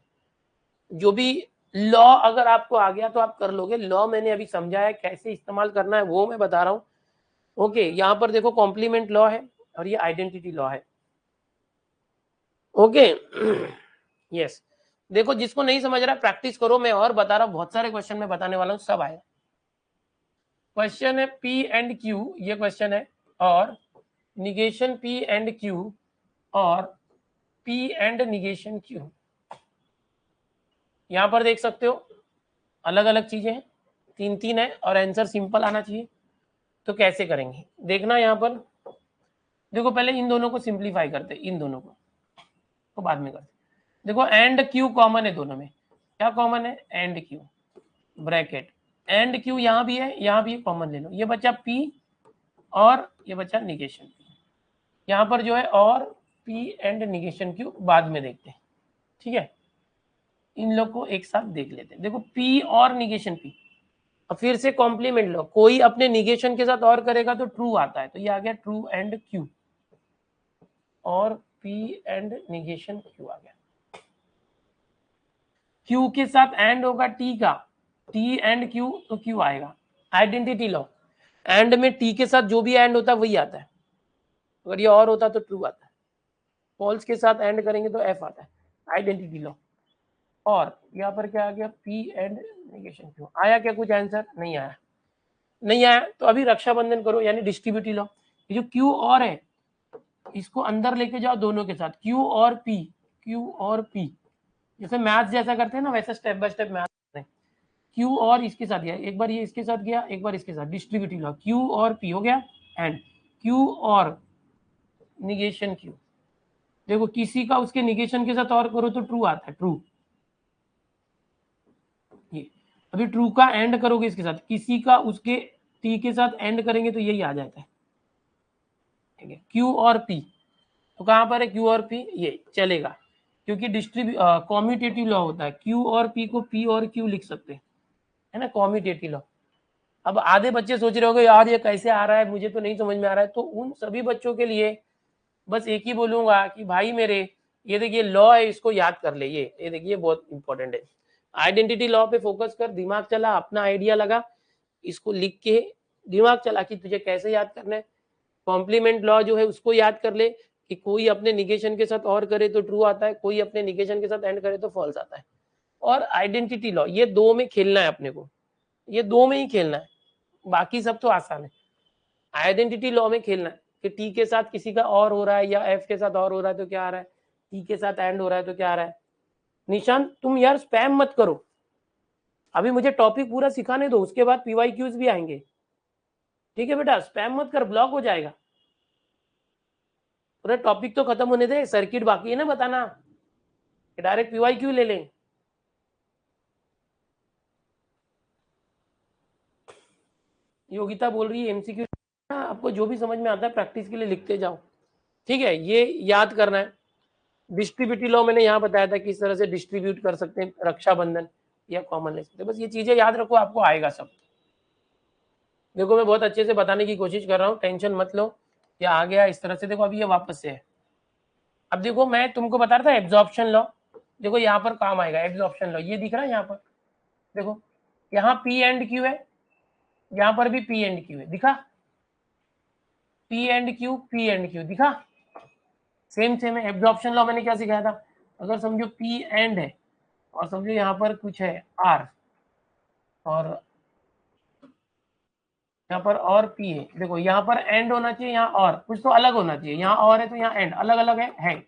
A: जो भी लॉ अगर आपको आ गया तो आप कर लोगे। लॉ मैंने अभी समझाया कैसे इस्तेमाल करना है वो मैं बता रहा हूँ। ओके, यहाँ पर देखो कॉम्प्लीमेंट लॉ है और ये आइडेंटिटी लॉ है। ओके यस, देखो जिसको नहीं समझ रहा प्रैक्टिस करो, मैं और बता रहा हूँ, बहुत सारे क्वेश्चन में बताने वाला हूँ, सब आएगा। क्वेश्चन है P एंड Q, ये क्वेश्चन है, और निगेशन P एंड Q और P एंड निगेशन Q। यहां पर देख सकते हो अलग अलग चीजें हैं, तीन तीन है, और आंसर सिंपल आना चाहिए। तो कैसे करेंगे देखना, यहाँ पर देखो पहले इन दोनों को सिंप्लीफाई करते, इन दोनों को तो बाद में करते। देखो एंड Q कॉमन है दोनों में, क्या कॉमन है, and Q bracket, and Q यहाँ भी है, यहाँ भी कॉमन ले लो, ये बचा P और ये बचा निगेशन P। यहाँ पर जो है और P एंड निगेशन Q बाद में देखते हैं, ठीक है। इन लोग को एक साथ देख लेते हैं। देखो P और निगेशन P, अब फिर से कॉम्प्लीमेंट लो, कोई अपने निगेशन के साथ और करेगा तो ट्रू आता है, तो ये आ गया ट्रू एंड क्यू, और पी एंड निगेशन क्यू आ गया। क्यू के साथ एंड होगा टी का, टी एंड क्यू, तो क्यू आएगा। आइडेंटिटी लॉ, एंड में टी के साथ जो भी एंड होता है वही आता है, अगर ये और होता तो ट्रू आता है, फॉल्स के साथ एंड करेंगे तो एफ आता है, आइडेंटिटी लॉ। और यहाँ पर क्या आ गया, पी एंड निगेशन क्यू। आया क्या कुछ आंसर? नहीं आया, नहीं आया तो अभी रक्षाबंधन करो, यानी डिस्ट्रीब्यूटिव लॉ। ये जो क्यू और है इसको अंदर लेके जाओ दोनों के साथ, क्यू और पी, क्यू और पी, जैसे मैथ जैसा करते हैं ना वैसे स्टेप बाय स्टेप मैथ करते हैं। क्यू और इसके साथ गया, एक बार ये इसके साथ गया, एक बार इसके साथ, डिस्ट्रीब्यूटिव लॉ, क्यू और पी हो गया, एंड क्यू और निगेशन क्यू। देखो किसी का उसके निगेशन के साथ और करो तो ट्रू आता है, ट्रू। ये अभी ट्रू का एंड करोगे इसके साथ, किसी का उसके टी के साथ एंड करेंगे तो यही आ जाता है, ठीक है, क्यू और पी। तो कहां पर है क्यू और पी? ये चलेगा, क्योंकि कॉम्यूटेटिव लॉ होता है, क्यू और पी को पी और क्यू लिख सकते हैं, है ना, कॉम्यूटेटिव लॉ। अब आधे बच्चे सोच रहे होंगे यार ये कैसे आ रहा है, मुझे तो नहीं समझ में आ रहा है, तो उन सभी बच्चों के लिए बस एक ही बोलूंगा कि भाई मेरे, ये देखिए लॉ है, इसको याद कर ले, ये देखिए बहुत इंपॉर्टेंट है। आइडेंटिटी लॉ पे फोकस कर, दिमाग चला, अपना आइडिया लगा, इसको लिख के दिमाग चला कि तुझे कैसे याद करना है। कॉम्प्लीमेंट लॉ जो है उसको याद कर ले कि कोई अपने निगेशन के साथ और करे तो ट्रू आता है, कोई अपने निगेशन के साथ एंड करे तो फॉल्स आता है। और आइडेंटिटी लॉ, ये दो में खेलना है अपने को, ये दो में ही खेलना है, बाकी सब तो आसान है। आइडेंटिटी लॉ में खेलना है कि टी के साथ किसी का और हो रहा है या एफ के साथ और हो रहा है तो क्या आ रहा है, टी के साथ एंड हो रहा है तो क्या आ रहा है। निशान तुम यार स्पैम मत करो, अभी मुझे टॉपिक पूरा सिखाने दो, उसके बाद पीवाईक्यूज भी आएंगे, ठीक है बेटा, स्पैम मत कर, ब्लॉक हो जाएगा। पूरा टॉपिक तो खत्म होने दे, सर्किट बाकी है ना बताना, डायरेक्ट पीवाईक्यू ले लें। योगिता बोल रही है एमसीक्यू, आपको जो भी समझ में आता है प्रैक्टिस के लिए लिखते जाओ, ठीक है, ये याद करना है। डिस्ट्रीब्यूटिव लॉ मैंने यहाँ बताया था किस तरह से डिस्ट्रीब्यूट कर सकते हैं, रक्षाबंधन या कॉमन ले सकते हैं, बस ये चीजें याद रखो, आपको आएगा सब। देखो मैं बहुत अच्छे से बताने की कोशिश कर रहा हूँ, टेंशन मत लो, ये आ गया इस तरह से। देखो अभी ये वापस से है, अब देखो मैं तुमको बता रहा था एब्जॉर्प्शन लॉ, देखो यहाँ पर काम आएगा एब्जॉर्प्शन लॉ, ये दिख रहा है यहाँ पर, देखो यहाँ पी एंड क्यू है, यहाँ पर भी पी एंड क्यू है, दिखा, पी एंड क्यू दिखा, सेम सेम है। एब्जॉर्प्शन लॉ मैंने क्या सिखाया था, अगर समझो पी एंड है और समझो यहाँ पर कुछ है आर, और यहाँ पर और पी है, देखो यहाँ पर एंड होना चाहिए, यहाँ और कुछ तो अलग होना चाहिए, यहाँ और है तो यहाँ एंड अलग अलग है,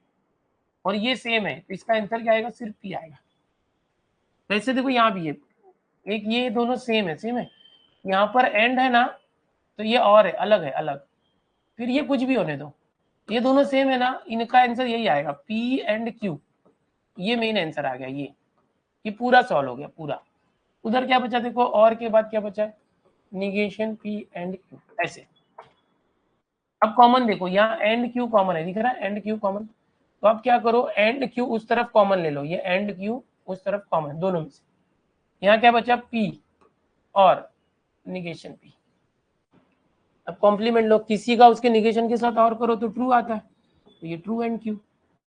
A: और ये सेम है, तो इसका आंसर क्या आएगा, सिर्फ पी आएगा। वैसे देखो यहाँ भी है एक, ये दोनों सेम है, सेम है, यहाँ पर एंड है ना, तो ये और है, अलग है, अलग, फिर ये कुछ भी होने दो, ये दोनों सेम है ना, इनका आंसर यही आएगा, पी एंड क्यू, ये मेन आंसर आ गया, ये पूरा सॉल्व हो गया पूरा। उधर क्या बचा देखो, और के बाद क्या बचा, निगेशन पी एंड क्यू, ऐसे। अब कॉमन देखो, यहाँ एंड क्यू कॉमन है, दिख रहा है एंड क्यू कॉमन, तो अब क्या करो, एंड क्यू उस तरफ कॉमन ले लो, ये एंड क्यू उस तरफ कॉमन, दोनों में से यहाँ क्या बचा, पी और निगेशन पी। अब कॉम्प्लीमेंट लो, किसी का उसके निगेशन के साथ और करो तो ट्रू आता है, तो ये true and Q.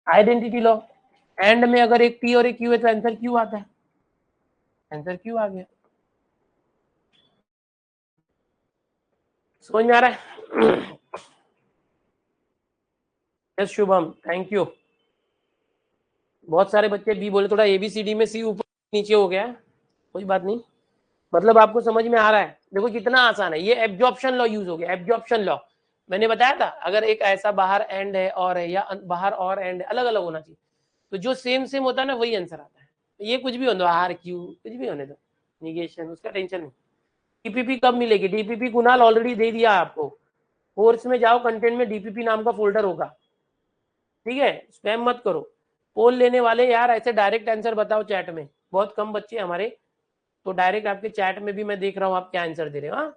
A: Identity low, and में अगर एक पी और एक क्यू है तो आंसर क्यू आता है, आंसर क्यू आ गया। समझ में आ रहा है? Yes Shubham, thank you. बहुत सारे बच्चे बी बोले, थोड़ा एबीसीडी में सी ऊपर नीचे हो गया, कोई बात नहीं, मतलब आपको समझ में आ रहा है। देखो कितना आसान है, ये एब्जॉर्प्शन लॉ यूज हो गया, एब्जॉर्प्शन लॉ मैंने बताया था, अगर एक ऐसा बाहर एंड है और है, या बाहर और एंड अलग अलग होना चाहिए, तो जो सेम सेम होता है ना वही आंसर आता है। ये कुछ भी होने दो, आर क्यू कुछ भी होने दो, निगेशन उसका टेंशन नहीं। डीपीपी कब मिलेगी, डीपीपी कुणाल ऑलरेडी दे दिया आपको, कोर्स में जाओ, कंटेंट में डीपीपी नाम का फोल्डर होगा, ठीक है, स्पैम मत करो। पोल लेने वाले यार ऐसे डायरेक्ट आंसर बताओ चैट में, बहुत कम बच्चे हमारे, तो डायरेक्ट आपके चैट में भी मैं देख रहा हूँ आप क्या आंसर दे रहे हो। हाँ,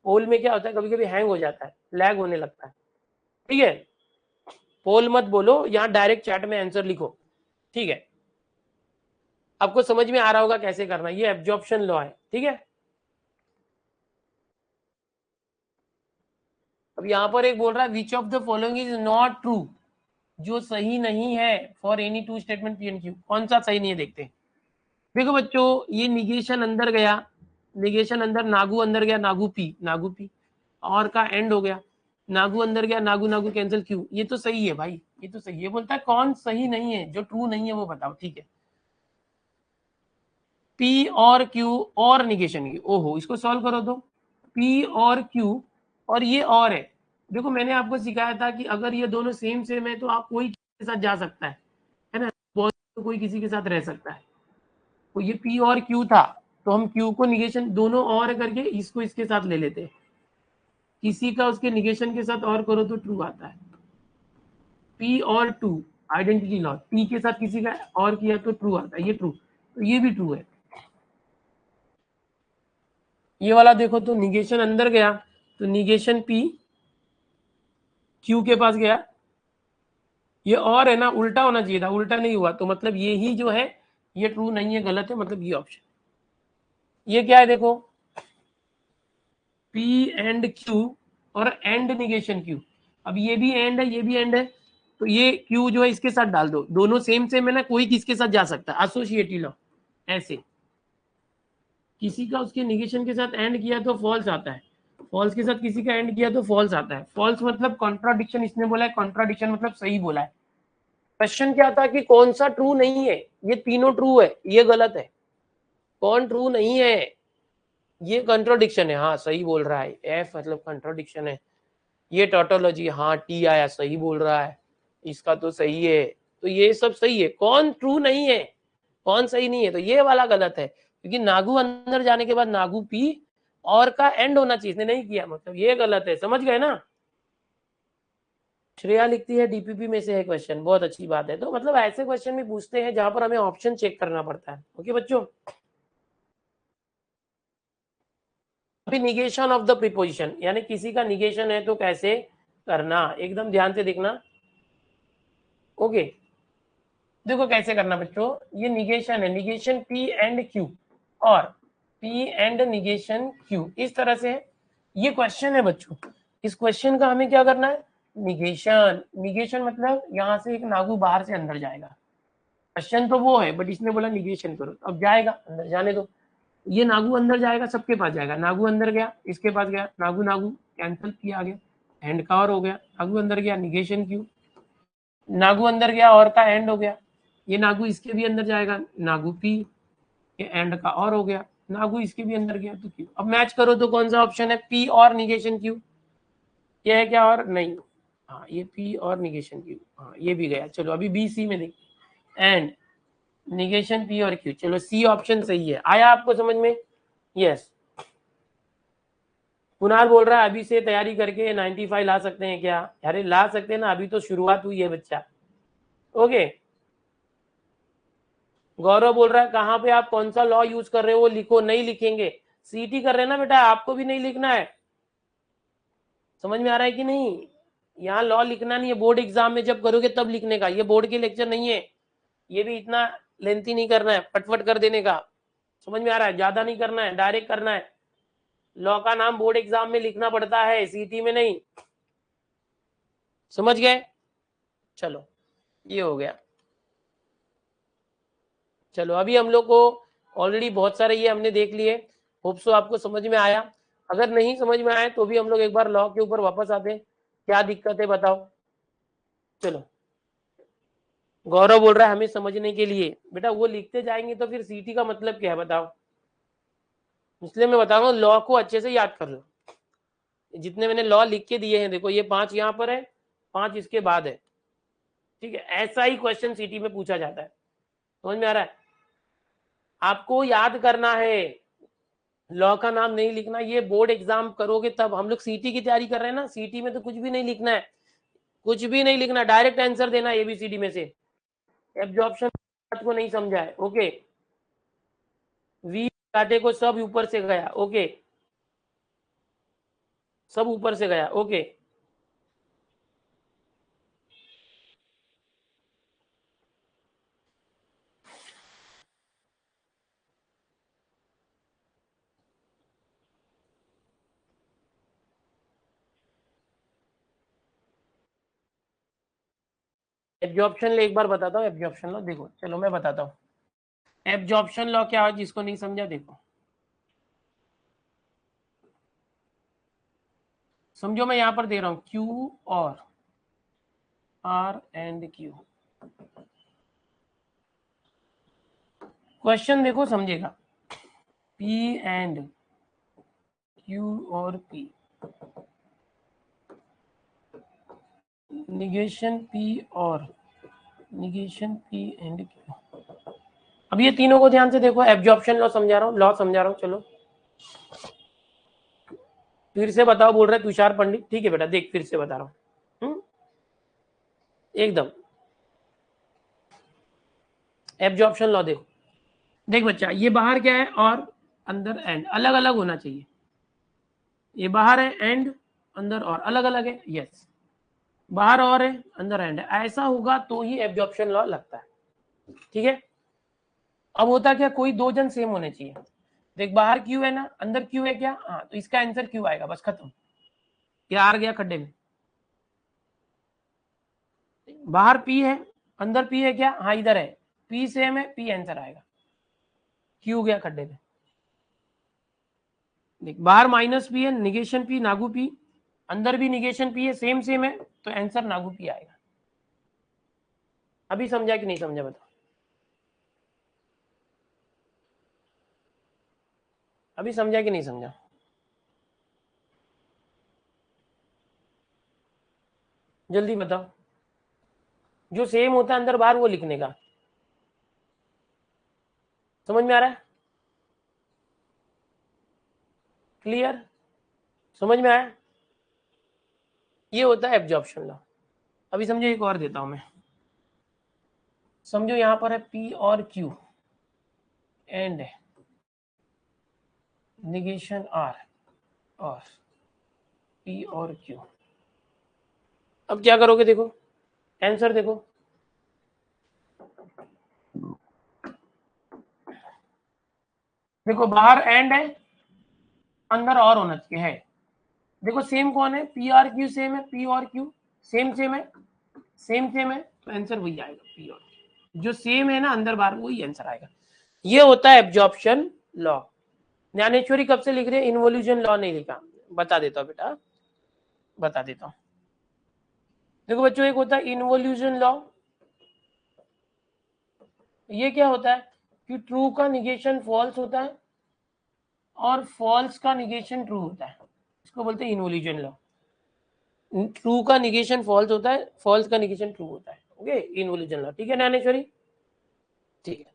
A: पोल में क्या होता है, कभी कभी हैंग हो जाता है, लैग होने लगता है, ठीक है, पोल मत बोलो, यहाँ डायरेक्ट चैट में आंसर लिखो, ठीक है। आपको समझ में आ रहा होगा कैसे करना, ये एब्जॉर्प्शन लॉ है, ठीक है। अब यहाँ पर एक बोल रहा है which of the following is not true, जो सही नहीं है for any two statement P and Q. कौन सा सही नहीं है देखते हैं। देखो बच्चों, ये निगेशन अंदर गया, निगेशन अंदर, नागू अंदर गया, नागू पी, नागू पी, और का एंड हो गया, नागू अंदर गया, नागू नागू कैंसिल, क्यू। ये तो सही है भाई, ये तो सही है। बोलता है कौन सही नहीं है, जो ट्रू नहीं है वो बताओ। ठीक है, पी और क्यू और निगेशन की, ओहो इसको सॉल्व करो तो पी और क्यू और ये और है। देखो मैंने आपको सिखाया था कि अगर ये दोनों सेम सेम है तो आप कोई के साथ जा सकता है ना, तो कोई किसी के साथ रह सकता है। तो ये पी और क्यू था, तो हम क्यू को निगेशन दोनों और करके इसको इसके साथ ले लेते हैं। किसी का उसके निगेशन के साथ और करो तो ट्रू आता है। पी और टू, आइडेंटिटी लॉस, पी के साथ किसी का और किया तो ट्रू आता है, ये ट्रू, तो ये भी ट्रू है। ये वाला देखो तो निगेशन अंदर गया तो निगेशन पी क्यू के पास गया, ये और है ना, उल्टा होना चाहिए था, उल्टा नहीं हुआ, तो मतलब ये ही जो है ये ट्रू नहीं है, गलत है, मतलब ये ऑप्शन। ये क्या है देखो, पी एंड क्यू और एंड निगेशन क्यू। अब ये भी एंड है, ये भी एंड है, तो ये क्यू जो है इसके साथ डाल दो, दोनों सेम सेम है ना, कोई किसके साथ जा सकता है, एसोसिएटिव लॉ। ऐसे किसी का उसके निगेशन के साथ एंड किया तो फॉल्स आता है, फॉल्स के साथ किसी का एंड किया तो फॉल्स आता है। फॉल्स मतलब कॉन्ट्राडिक्शन, इसने बोला है कॉन्ट्राडिक्शन मतलब सही बोला है। क्वेश्चन क्या था कि कौन सा ट्रू नहीं है, ये तीनों ट्रू है, ये गलत है। कौन ट्रू नहीं है, ये कंट्रोडिक्शन है, हाँ सही बोल रहा है, एफ मतलब कंट्रोडिक्शन है। ये टोटोलॉजी, हाँ टी आया, सही बोल रहा है, इसका तो सही है। तो ये सब सही है, कौन ट्रू नहीं है, कौन सही नहीं है, तो ये वाला गलत है, क्योंकि नागू अंदर जाने के बाद नागू पी और का एंड होना चाहिए, इसने नहीं किया, मतलब ये गलत है। समझ गए ना। श्रेया लिखती है डीपीपी में से है क्वेश्चन, बहुत अच्छी बात है। तो मतलब ऐसे क्वेश्चन भी पूछते हैं जहां पर हमें ऑप्शन चेक करना पड़ता है। ओके बच्चों, अभी निगेशन ऑफ द प्रीपोजिशन, यानी किसी का निगेशन है तो कैसे करना, एकदम ध्यान से देखना। ओके, देखो कैसे करना बच्चों, ये निगेशन है, निगेशन पी एंड क्यू और पी एंड निगेशन क्यू, इस तरह से है। ये क्वेश्चन है बच्चों, इस क्वेश्चन का हमें क्या करना है, निगेशन। निगेशन मतलब यहां से एक नागू बाहर से अंदर जाएगा, क्वेश्चन तो वो है बट इसने बोला निगेशन करो, अब जाएगा अंदर, जाने दो। ये नागू अंदर जाएगा, सबके पास जाएगा, नागू अंदर गया, इसके पास गया, नागू नागू कैंसिल किया, गया एंड का और हो गया, नागू अंदर गया, निगेशन क्यू, नागू अंदर गया और का एंड हो गया, ये नागू इसके भी अंदर जाएगा, नागू पी, ये एंड का और हो गया, नागू इसके भी अंदर गया तो क्यू। अब मैच करो तो कौन सा ऑप्शन है, पी और निगेशन क्यू, ये है क्या, और नहीं, हाँ ये पी और निगेशन क्यू, हाँ ये भी गया। चलो अभी बी सी में देखिए, एंड निगेशन पी और क्यू, चलो सी ऑप्शन सही है। आया आपको समझ में, यस। कुणाल बोल रहा है अभी से तैयारी करके 95 ला सकते हैं क्या, अरे ला सकते हैं ना, अभी तो शुरुआत हुई है बच्चा। ओके, गौरव बोल रहा है कहाँ पे आप कौन सा लॉ यूज कर रहे हो वो लिखो, नहीं लिखेंगे, सीटी कर रहे हैं ना बेटा, आपको भी नहीं लिखना है। समझ में आ रहा है कि नहीं, यहाँ लॉ लिखना नहीं है, बोर्ड एग्जाम में जब करोगे तब लिखने का, ये बोर्ड के लेक्चर नहीं है, ये भी इतना लेंथी नहीं करना है, फटफट कर देने का। समझ में आ रहा है, ज्यादा नहीं करना है, डायरेक्ट करना है। लॉ का नाम बोर्ड एग्जाम में लिखना पड़ता है, सीटी में नहीं। समझ गए, चलो ये हो गया। चलो अभी हम लोग को ऑलरेडी बहुत सारे ये हमने देख लिए, होप सो आपको समझ में आया। अगर नहीं समझ में आए तो भी हम लोग एक बार लॉ के ऊपर वापस आते हैं, क्या दिक्कत है बताओ। चलो, गौरव बोल रहा है हमें समझने के लिए, बेटा वो लिखते जाएंगे तो फिर सीटी का मतलब क्या है बताओ, इसलिए मैं बता रहा हूँ लॉ को अच्छे से याद कर लो। जितने मैंने लॉ लिख के दिए हैं देखो, ये 5 यहाँ पर है, 5 इसके बाद है, ठीक है, ऐसा ही क्वेश्चन सीटी में पूछा जाता है। समझ में आ रहा है, आपको याद करना है, लॉ का नाम नहीं लिखना, ये बोर्ड एग्जाम करोगे तब। हम लोग सीटी की तैयारी कर रहे हैं ना, सीटी में तो कुछ भी नहीं लिखना है, कुछ भी नहीं लिखना, डायरेक्ट आंसर देना एबीसीडी में से। एब्जॉर्प्शन को नहीं समझा है, ओके, वी काटे को सब ऊपर से गया, ओके, सब ऊपर से गया, ओके। एब्जॉर्प्शन लॉ एक बार बताता हूँ। एब्जॉर्प्शन लॉ देखो, चलो मैं बताता हूँ। एब्जॉर्प्शन लॉ क्या है, जिसको नहीं समझा देखो समझो। मैं यहां पर दे रहा हूं Q और R एंड Q। क्वेश्चन देखो समझेगा, P एंड Q और P, निगेशन P और निगेशन P एंड Q। अब ये तीनों को ध्यान से देखो, एब्जॉर्प्शन लॉ समझा रहा हूँ, लॉ समझा रहा हूँ। चलो फिर से बताओ, बोल रहे तुषार पंडित। ठीक है बेटा, देख फिर से बता रहा हूँ एकदम। एब्जॉर्प्शन लॉ देखो, देख बच्चा, ये बाहर क्या है और अंदर एंड, अलग अलग होना चाहिए। ये बाहर है एंड, अंदर और, अलग अलग है। यस, बाहर और है अंदर एंड है, ऐसा होगा तो ही एब्जॉर्प्शन लॉ लगता है। ठीक है। अब होता क्या, कोई दो जन सेम होने चाहिए। देख बाहर क्यू है ना, अंदर क्यू है क्या, हाँ, तो इसका आंसर क्यू आएगा, बस खत्म। ये आर गया खड्डे में। बाहर पी है, अंदर पी है क्या, हाँ इधर है, पी सेम है, पी आंसर आएगा, क्यू गया खड्डे में। देख बाहर माइनस पी है, निगेशन पी नागू पी, अंदर भी निगेशन पी है, सेम सेम है, तो आंसर नागू पी आएगा। अभी समझा कि नहीं समझा बताओ, अभी समझा कि नहीं समझा? जल्दी बताओ। जो सेम होता है अंदर बाहर, वो लिखने का। समझ में आ रहा है? क्लियर? समझ में आया? ये होता है एब्जॉर्प्शन लॉ। अभी समझो, एक और देता हूं मैं। समझो यहां पर है P और Q एंड निगेशन R और P और Q। अब क्या करोगे देखो, आंसर देखो। देखो बाहर एंड है, अंदर और होना चाहिए है। देखो सेम कौन है, पी आर क्यू सेम है, पी और क्यू सेम सेम है, सेम सेम है, तो आंसर वही आएगा, पी और क्यू। जो सेम है ना अंदर बाहर, वही आंसर आएगा। ये होता है एब्जॉर्प्शन लॉ। ज्ञानेश्वरी कब से लिख रहे हैं, इन्वोल्यूशन लॉ नहीं लिखा। बता देता हूँ बेटा, बता देता हूँ। देखो बच्चों, एक होता है इन्वोल्यूशन लॉ। ये क्या होता है कि ट्रू का निगेशन फॉल्स होता है और फॉल्स का निगेशन ट्रू होता है, इसको बोलते हैं इन्वोल्यूशन लॉ। ट्रू का निगेशन फॉल्स होता है, फॉल्स का निगेशन ट्रू होता है। Okay, involution law. ठीक है ज्ञानेश्वरी? ठीक है।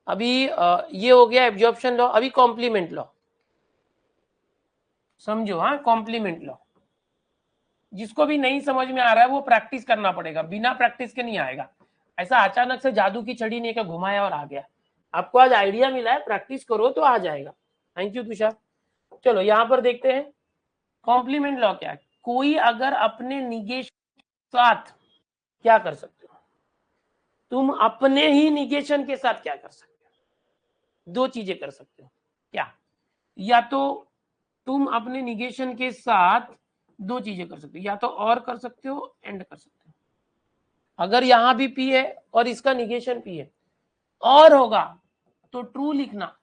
A: अभी ये हो गया एब्जॉर्प्शन लॉ। अभी कॉम्प्लीमेंट लॉ समझो। हाँ, कॉम्प्लीमेंट लॉ जिसको भी नहीं समझ में आ रहा है वो प्रैक्टिस करना पड़ेगा, बिना प्रैक्टिस के नहीं आएगा। ऐसा अचानक से जादू की छड़ी ने घुमाया और आ गया। आपको आज आइडिया मिला है, प्रैक्टिस करो तो आ जाएगा। Thank you Tushar. चलो यहां पर देखते हैं कॉम्प्लीमेंट लॉ क्या है। कोई अगर अपने निगेशन साथ क्या कर सकते हो, तुम अपने ही निगेशन के साथ क्या कर सकते हो, दो चीजें कर सकते हो। क्या? या तो तुम अपने निगेशन के साथ दो चीजें कर सकते हो, या तो और कर सकते हो, एंड कर सकते हो। अगर यहां भी पी है और इसका निगेशन पी है, और होगा तो ट्रू लिखना।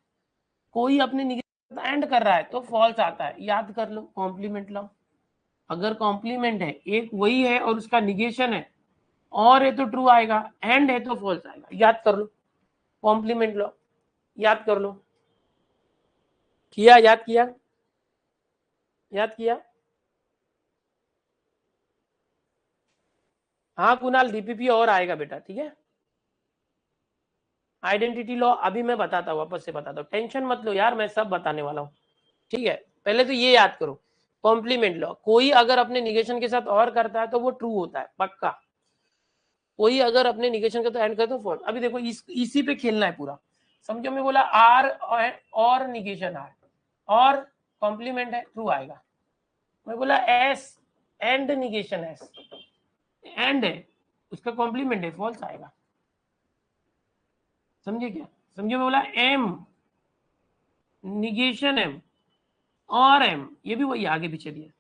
A: कोई अपने निगेशन एंड कर रहा है तो फॉल्स आता है, याद कर लो कॉम्प्लीमेंट लॉ। अगर कॉम्प्लीमेंट है, एक वही है और उसका निगेशन है, और है तो ट्रू आएगा, एंड है तो फॉल्स आएगा। याद कर लो कॉम्प्लीमेंट लॉ, याद कर लो। किया? याद किया? याद किया? हाँ कुणाल, डीपीपी और आएगा बेटा। ठीक है, आइडेंटिटी लॉ अभी मैं बताता हूँ, वापस से बताता हूँ, टेंशन मत लो यार, मैं सब बताने वाला हूँ। ठीक है, पहले तो ये याद करो, कॉम्प्लीमेंट लॉ, कोई अगर अपने निगेशन के साथ और करता है तो वो ट्रू होता है पक्का। कोई अगर अपने निगेशन के साथ एंड करता है तो फॉल्स। अभी देखो इसी पे खेलना है पूरा। समझो, मैं बोला आर और निगेशन आर, और कॉम्प्लीमेंट है, ट्रू आएगा। मैं बोला S and negation S, and है, उसका कॉम्प्लीमेंट है, फॉल्स आएगा। समझे क्या? समझो, मैं बोला एम निगेशन एम और एम, ये भी वही आगे पीछे दिया,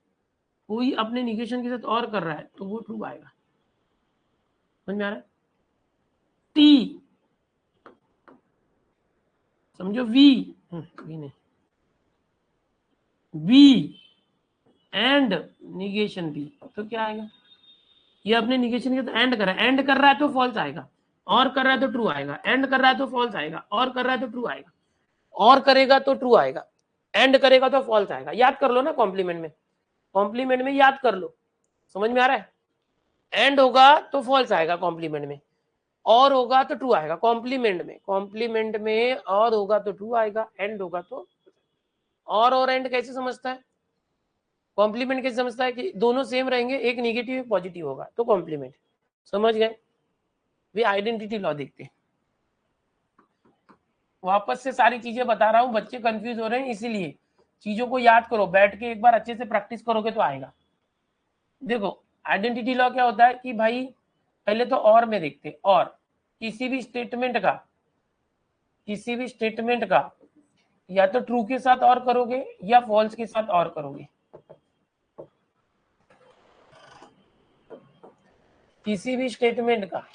A: कोई अपने निगेशन के साथ और कर रहा है तो वो ट्रू आएगा। समझ में आ रहा है? टी समझो, वी नहीं, वी एंड निगेशन बी, तो क्या आएगा? ये अपने निगेशन के तो एंड कर रहा है, एंड कर रहा है तो फॉल्स आएगा, और कर रहा है तो ट्रू आएगा, एंड कर रहा है तो फॉल्स आएगा, और कर रहा है तो ट्रू आएगा, और करेगा तो ट्रू आएगा, एंड करेगा तो फॉल्स आएगा। याद कर लो ना, कॉम्प्लीमेंट में याद कर लो, समझ में आ रहा है? एंड होगा तो फॉल्स आएगा कॉम्प्लीमेंट में, और होगा तो ट्रू आएगा कॉम्प्लीमेंट में और होगा तो ट्रू आएगा, एंड होगा तो, और एंड कैसे समझता है? कॉम्प्लीमेंट कैसे समझता है कि दोनों सेम रहेंगे, एक निगेटिव एक पॉजिटिव होगा तो कॉम्प्लीमेंट। समझ गए? वे आइडेंटिटी लॉ देखते हैं। वापस से सारी चीजें बता रहा हूं, बच्चे कंफ्यूज हो रहे हैं, इसीलिए चीजों को याद करो, बैठ के एक बार अच्छे से प्रैक्टिस करोगे तो आएगा। देखो आइडेंटिटी लॉ क्या होता है कि भाई पहले तो और में देखते, और किसी भी स्टेटमेंट का या तो ट्रू के साथ और करोगे या फॉल्स के साथ और करोगे। किसी भी स्टेटमेंट का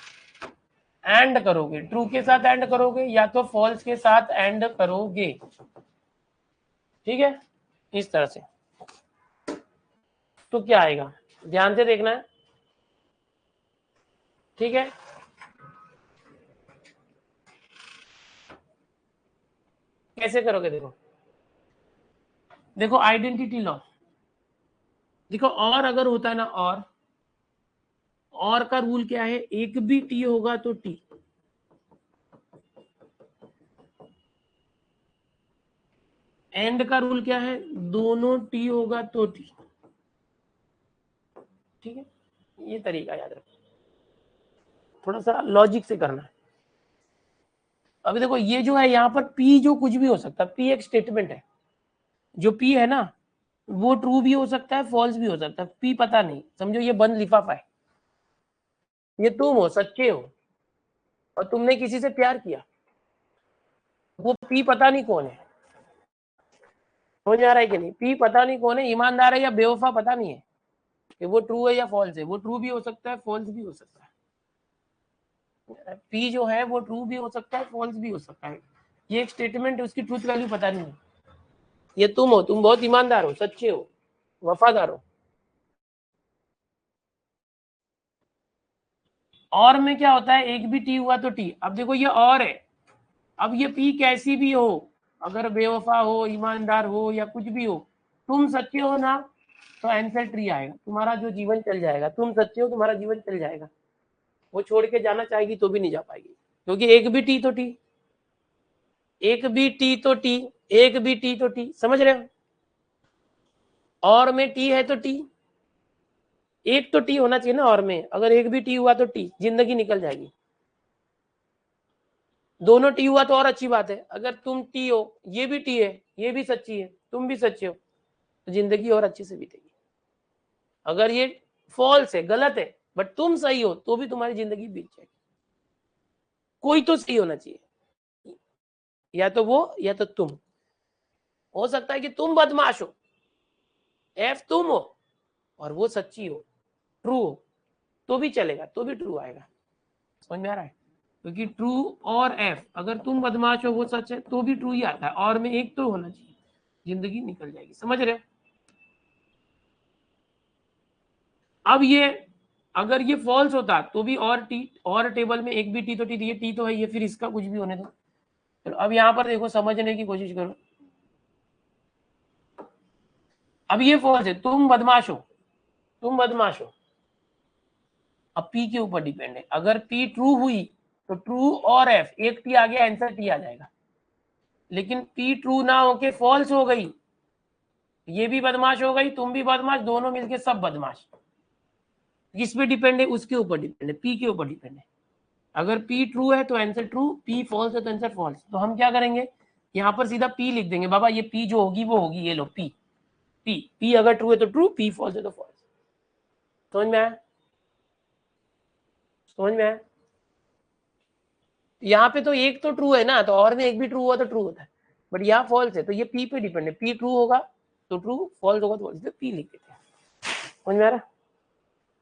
A: एंड करोगे, ट्रू के साथ एंड करोगे या तो फॉल्स के साथ एंड करोगे। ठीक है, इस तरह से। तो क्या आएगा, ध्यान से देखना है। ठीक है, कैसे करोगे? देखो आइडेंटिटी लॉ, देखो और अगर होता है ना, और का रूल क्या है? एक भी टी होगा तो टी, एंड का रूल क्या है? दोनों टी होगा तो टी। ठीक है, ये तरीका याद रखो, थोड़ा सा लॉजिक से करना है। अभी देखो ये जो है यहाँ पर पी जो कुछ भी हो सकता है, पी एक स्टेटमेंट है, जो पी है ना वो ट्रू भी हो सकता है फॉल्स भी हो सकता है, पी पता नहीं, समझो ये बंद लिफाफा है, ये तुम हो, सच्चे हो और तुमने किसी से प्यार किया, वो पी पता नहीं कौन है। समझ आ रहा है कि नहीं? पी पता नहीं कौन है, ईमानदार है या बेवफा पता नहीं है कि वो ट्रू है या फॉल्स है, वो ट्रू भी हो सकता है फॉल्स भी हो सकता है। पी जो है वो ट्रू भी हो सकता है फॉल्स भी हो सकता है, ये एक स्टेटमेंट है, उसकी ट्रूथ वैल्यू पता नहीं है। ये तुम हो, तुम बहुत ईमानदार हो, सच्चे हो, वफादार हो। और में क्या होता है? एक भी टी हुआ तो टी। अब देखो ये और है, अब ये पी कैसी भी हो, अगर बेवफा हो, ईमानदार हो या कुछ भी हो, तुम सच्चे हो ना तो आंसर ट्री आएगा, तुम्हारा जो जीवन चल जाएगा। तुम सच्चे हो, तुम्हारा जीवन चल जाएगा। वो छोड़ के जाना चाहेगी तो भी नहीं जा पाएगी, क्योंकि एक भी टी तो टी, एक भी टी तो टी, एक भी टी तो टी। समझ रहे हो? और में टी है तो टी, एक तो टी होना चाहिए ना और में, अगर एक भी टी हुआ तो टी, जिंदगी निकल जाएगी। दोनों टी हुआ तो और अच्छी बात है, अगर तुम टी हो, ये भी टी है, ये भी सच्ची है, तुम भी सच्चे हो, तो जिंदगी और अच्छे से बीतेगी। अगर ये फॉल्स है, गलत है, बट तुम सही हो तो भी तुम्हारी जिंदगी बीत जाएगी। कोई तो सही होना चाहिए, या तो वो या तो तुम। हो सकता है कि तुम बदमाश हो, एफ तुम हो और वो सच्ची हो, ट्रू हो, तो भी चलेगा, तो भी ट्रू आएगा। समझ में आ रहा है? क्योंकि ट्रू और एफ, अगर तुम बदमाश हो वो सच है तो भी ट्रू ही आता है, और में एक तो होना चाहिए, जिंदगी निकल जाएगी। समझ रहे हो? अब ये अगर ये फॉल्स होता तो भी और टी, और टेबल में एक भी टी तो टी, ये टी तो है, ये फिर इसका कुछ भी होने दो। चलो अब यहां पर देखो, समझने की कोशिश करो। अब ये फॉल्स है, तुम बदमाश हो, तुम बदमाश हो। अब पी के ऊपर डिपेंड है, अगर पी ट्रू हुई तो ट्रू और एफ, एक टी आ गया, आंसर टी आ जाएगा। लेकिन पी ट्रू ना होके फॉल्स हो गई, ये भी बदमाश हो गई, तुम भी बदमाश, दोनों मिलके सब बदमाश। किस पे डिपेंड है? उसके ऊपर डिपेंड है, पी के ऊपर डिपेंड है। अगर पी ट्रू है तो आंसर ट्रू, पी फॉल्स है तो आंसर फॉल्स। तो हम क्या करेंगे, यहाँ पर सीधा पी लिख देंगे। बाबा ये पी जो होगी वो होगी, ये लो पी, पी पी अगर ट्रू है तो ट्रू, पी फॉल्स है तो फॉल्स। समझ में आया? समझ में आया? यहाँ पे तो एक तो ट्रू है ना, तो और में एक भी ट्रू हुआ तो ट्रू होता है, बट यहाँ फॉल्स है तो ये पी पे डिपेंड है। पी ट्रू होगा तो ट्रू, फॉल्स होगा तो फॉल्स, पी लिख देते हैं। समझ में आ रहा?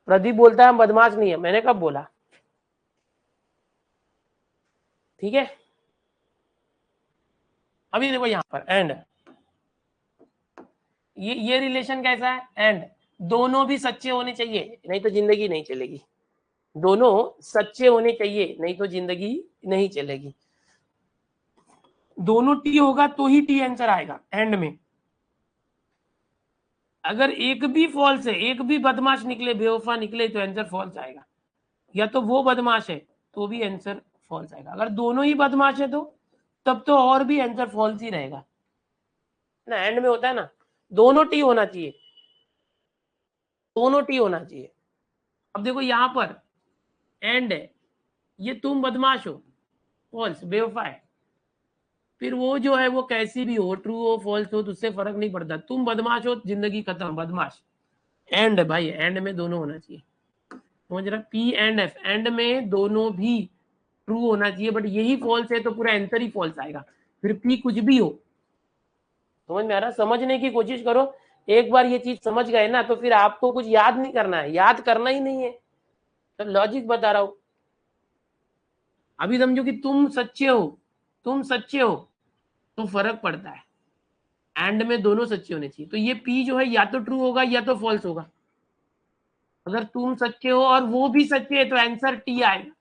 A: प्रदीप बोलता है हम बदमाश नहीं है, मैंने कब बोला? ठीक है। अभी देखो यहाँ पर एंड, ये रिलेशन कैसा है, एंड दोनों भी सच्चे होने चाहिए, नहीं तो जिंदगी नहीं चलेगी। दोनों सच्चे होने चाहिए, नहीं तो जिंदगी नहीं चलेगी। दोनों टी होगा तो ही टी आंसर आएगा एंड में। अगर एक भी फॉल्स है, एक भी बदमाश निकले, बेवफा निकले, तो आंसर फॉल्स आएगा। या तो वो बदमाश है तो भी आंसर फॉल्स आएगा। अगर दोनों ही बदमाश है तो तब तो और भी आंसर फॉल्स ही रहेगा ना। एंड में होता है ना, दोनों टी होना चाहिए, दोनों टी होना चाहिए। अब देखो यहाँ पर एंड है, ये तुम बदमाश हो, फॉल्स, बेवफा है। फिर वो जो है वो कैसी भी हो, ट्रू हो फॉल्स हो, तो उससे फर्क नहीं पड़ता। तुम बदमाश हो, जिंदगी खत्म, बदमाश। एंड भाई, एंड में दोनों होना चाहिए, समझ रहा। पी एंड एफ, एंड में दोनों भी ट्रू होना चाहिए, बट यही फॉल्स है तो पूरा आंसर ही फॉल्स आएगा। फिर पी कुछ भी हो, समझ में आ रहा। समझने की कोशिश करो, एक बार ये चीज समझ गए ना तो फिर आपको कुछ याद नहीं करना है, याद करना ही नहीं है, तो लॉजिक बता रहा हूं। अभी समझो कि तुम सच्चे हो, तुम सच्चे हो तो फर्क पड़ता है। एंड में दोनों सच्चे होने चाहिए, तो ये पी जो है या तो ट्रू होगा या तो फॉल्स होगा। अगर तुम सच्चे हो और वो भी सच्चे है तो आंसर टी आएगा।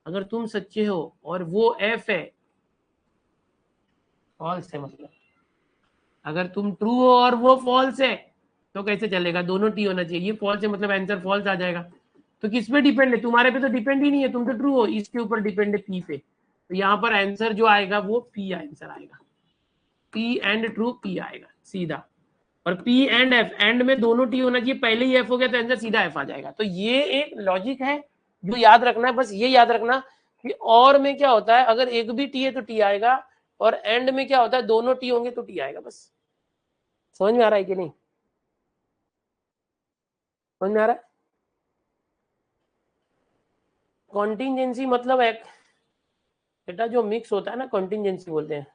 A: अगर तुम सच्चे हो और वो एफ है, फॉल्स है मतलब। अगर तुम ट्रू हो और वो फॉल्स है तो कैसे चलेगा, दोनों टी होना चाहिए। ये फॉल्स है मतलब आंसर फॉल्स आ जाएगा। तो किस पे डिपेंड है, तुम्हारे पे तो डिपेंड ही नहीं है, तुम तो ट्रू हो, इसके ऊपर डिपेंड है पी पे। तो यहाँ पर आंसर जो आएगा वो पी आंसर आएगा, पी एंड ट्रू पी आएगा सीधा। और पी एंड एफ, एंड में दोनों टी होना चाहिए, पहले ही एफ हो गया तो आंसर सीधा एफ आ जाएगा। तो ये एक लॉजिक है जो याद रखना है, बस ये याद रखना कि और में क्या होता है, अगर एक भी टी है तो टी आएगा, और एंड में क्या होता है, दोनों टी होंगे तो टी आएगा। बस समझ में आ रहा है कि नहीं, समझ में आ रहा है। कॉन्टिजेंसी मतलब एक बेटा जो मिक्स होता है ना, कॉन्टिजेंसी बोलते हैं।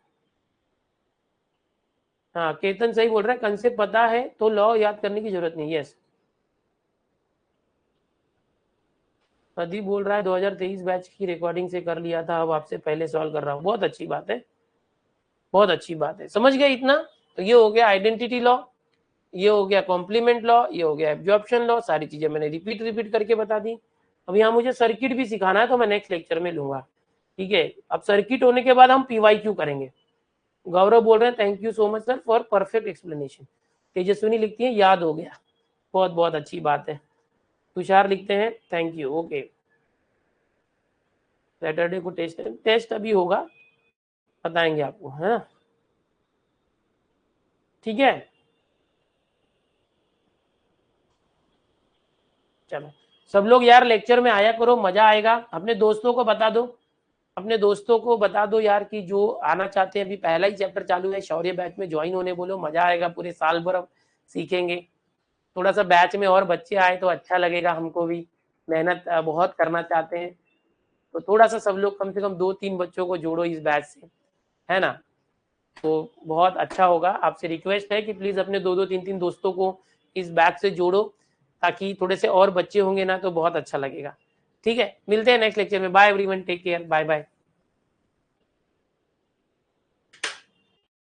A: हाँ केतन सही बोल रहा है, कंसेप्ट पता है तो लॉ याद करने की जरूरत नहीं। यस, प्रदीप बोल रहा है 2023 बैच की रिकॉर्डिंग से कर लिया था, अब आपसे पहले सॉल्व कर रहा हूँ। बहुत अच्छी बात है, बहुत अच्छी बात है, समझ गए इतना। तो ये हो गया आइडेंटिटी लॉ, ये हो गया कॉम्प्लीमेंट लॉ, ये हो गया एब्जॉर्प्शन लॉ। सारी चीजें मैंने रिपीट करके बता दी। अब यहाँ मुझे सर्किट भी सिखाना है तो मैं नेक्स्ट लेक्चर में लूंगा, ठीक है। अब सर्किट होने के बाद हम पीवाईक्यू करेंगे। गौरव बोल रहे हैं thank you so much sir for perfect explanation. Tejaswini लिखती है याद हो गया, बहुत बहुत अच्छी बात है। तुषार लिखते हैं थैंक यू, ओके। सैटरडे को टेस्ट अभी होगा, बताएंगे आपको, है ना, ठीक है। चलो सब लोग यार लेक्चर में आया करो, मजा आएगा। अपने दोस्तों को बता दो, अपने दोस्तों को बता दो यार कि जो आना चाहते हैं, अभी पहला ही चैप्टर चालू है, शौर्य बैच में ज्वाइन होने बोलो, मजा आएगा, पूरे साल भर हम सीखेंगे। थोड़ा सा बैच में और बच्चे आए तो अच्छा लगेगा, हमको भी मेहनत बहुत करना चाहते हैं। तो थोड़ा सा सब लोग कम से कम 2-3 बच्चों को जोड़ो इस बैच से, है ना, तो बहुत अच्छा होगा। आपसे रिक्वेस्ट है कि प्लीज अपने 2-2 3-3 दोस्तों को इस बैच से जोड़ो, ताकि थोड़े से और बच्चे होंगे ना तो बहुत अच्छा लगेगा। ठीक है, मिलते हैं नेक्स्ट लेक्चर में। Bye everyone, take care, bye bye.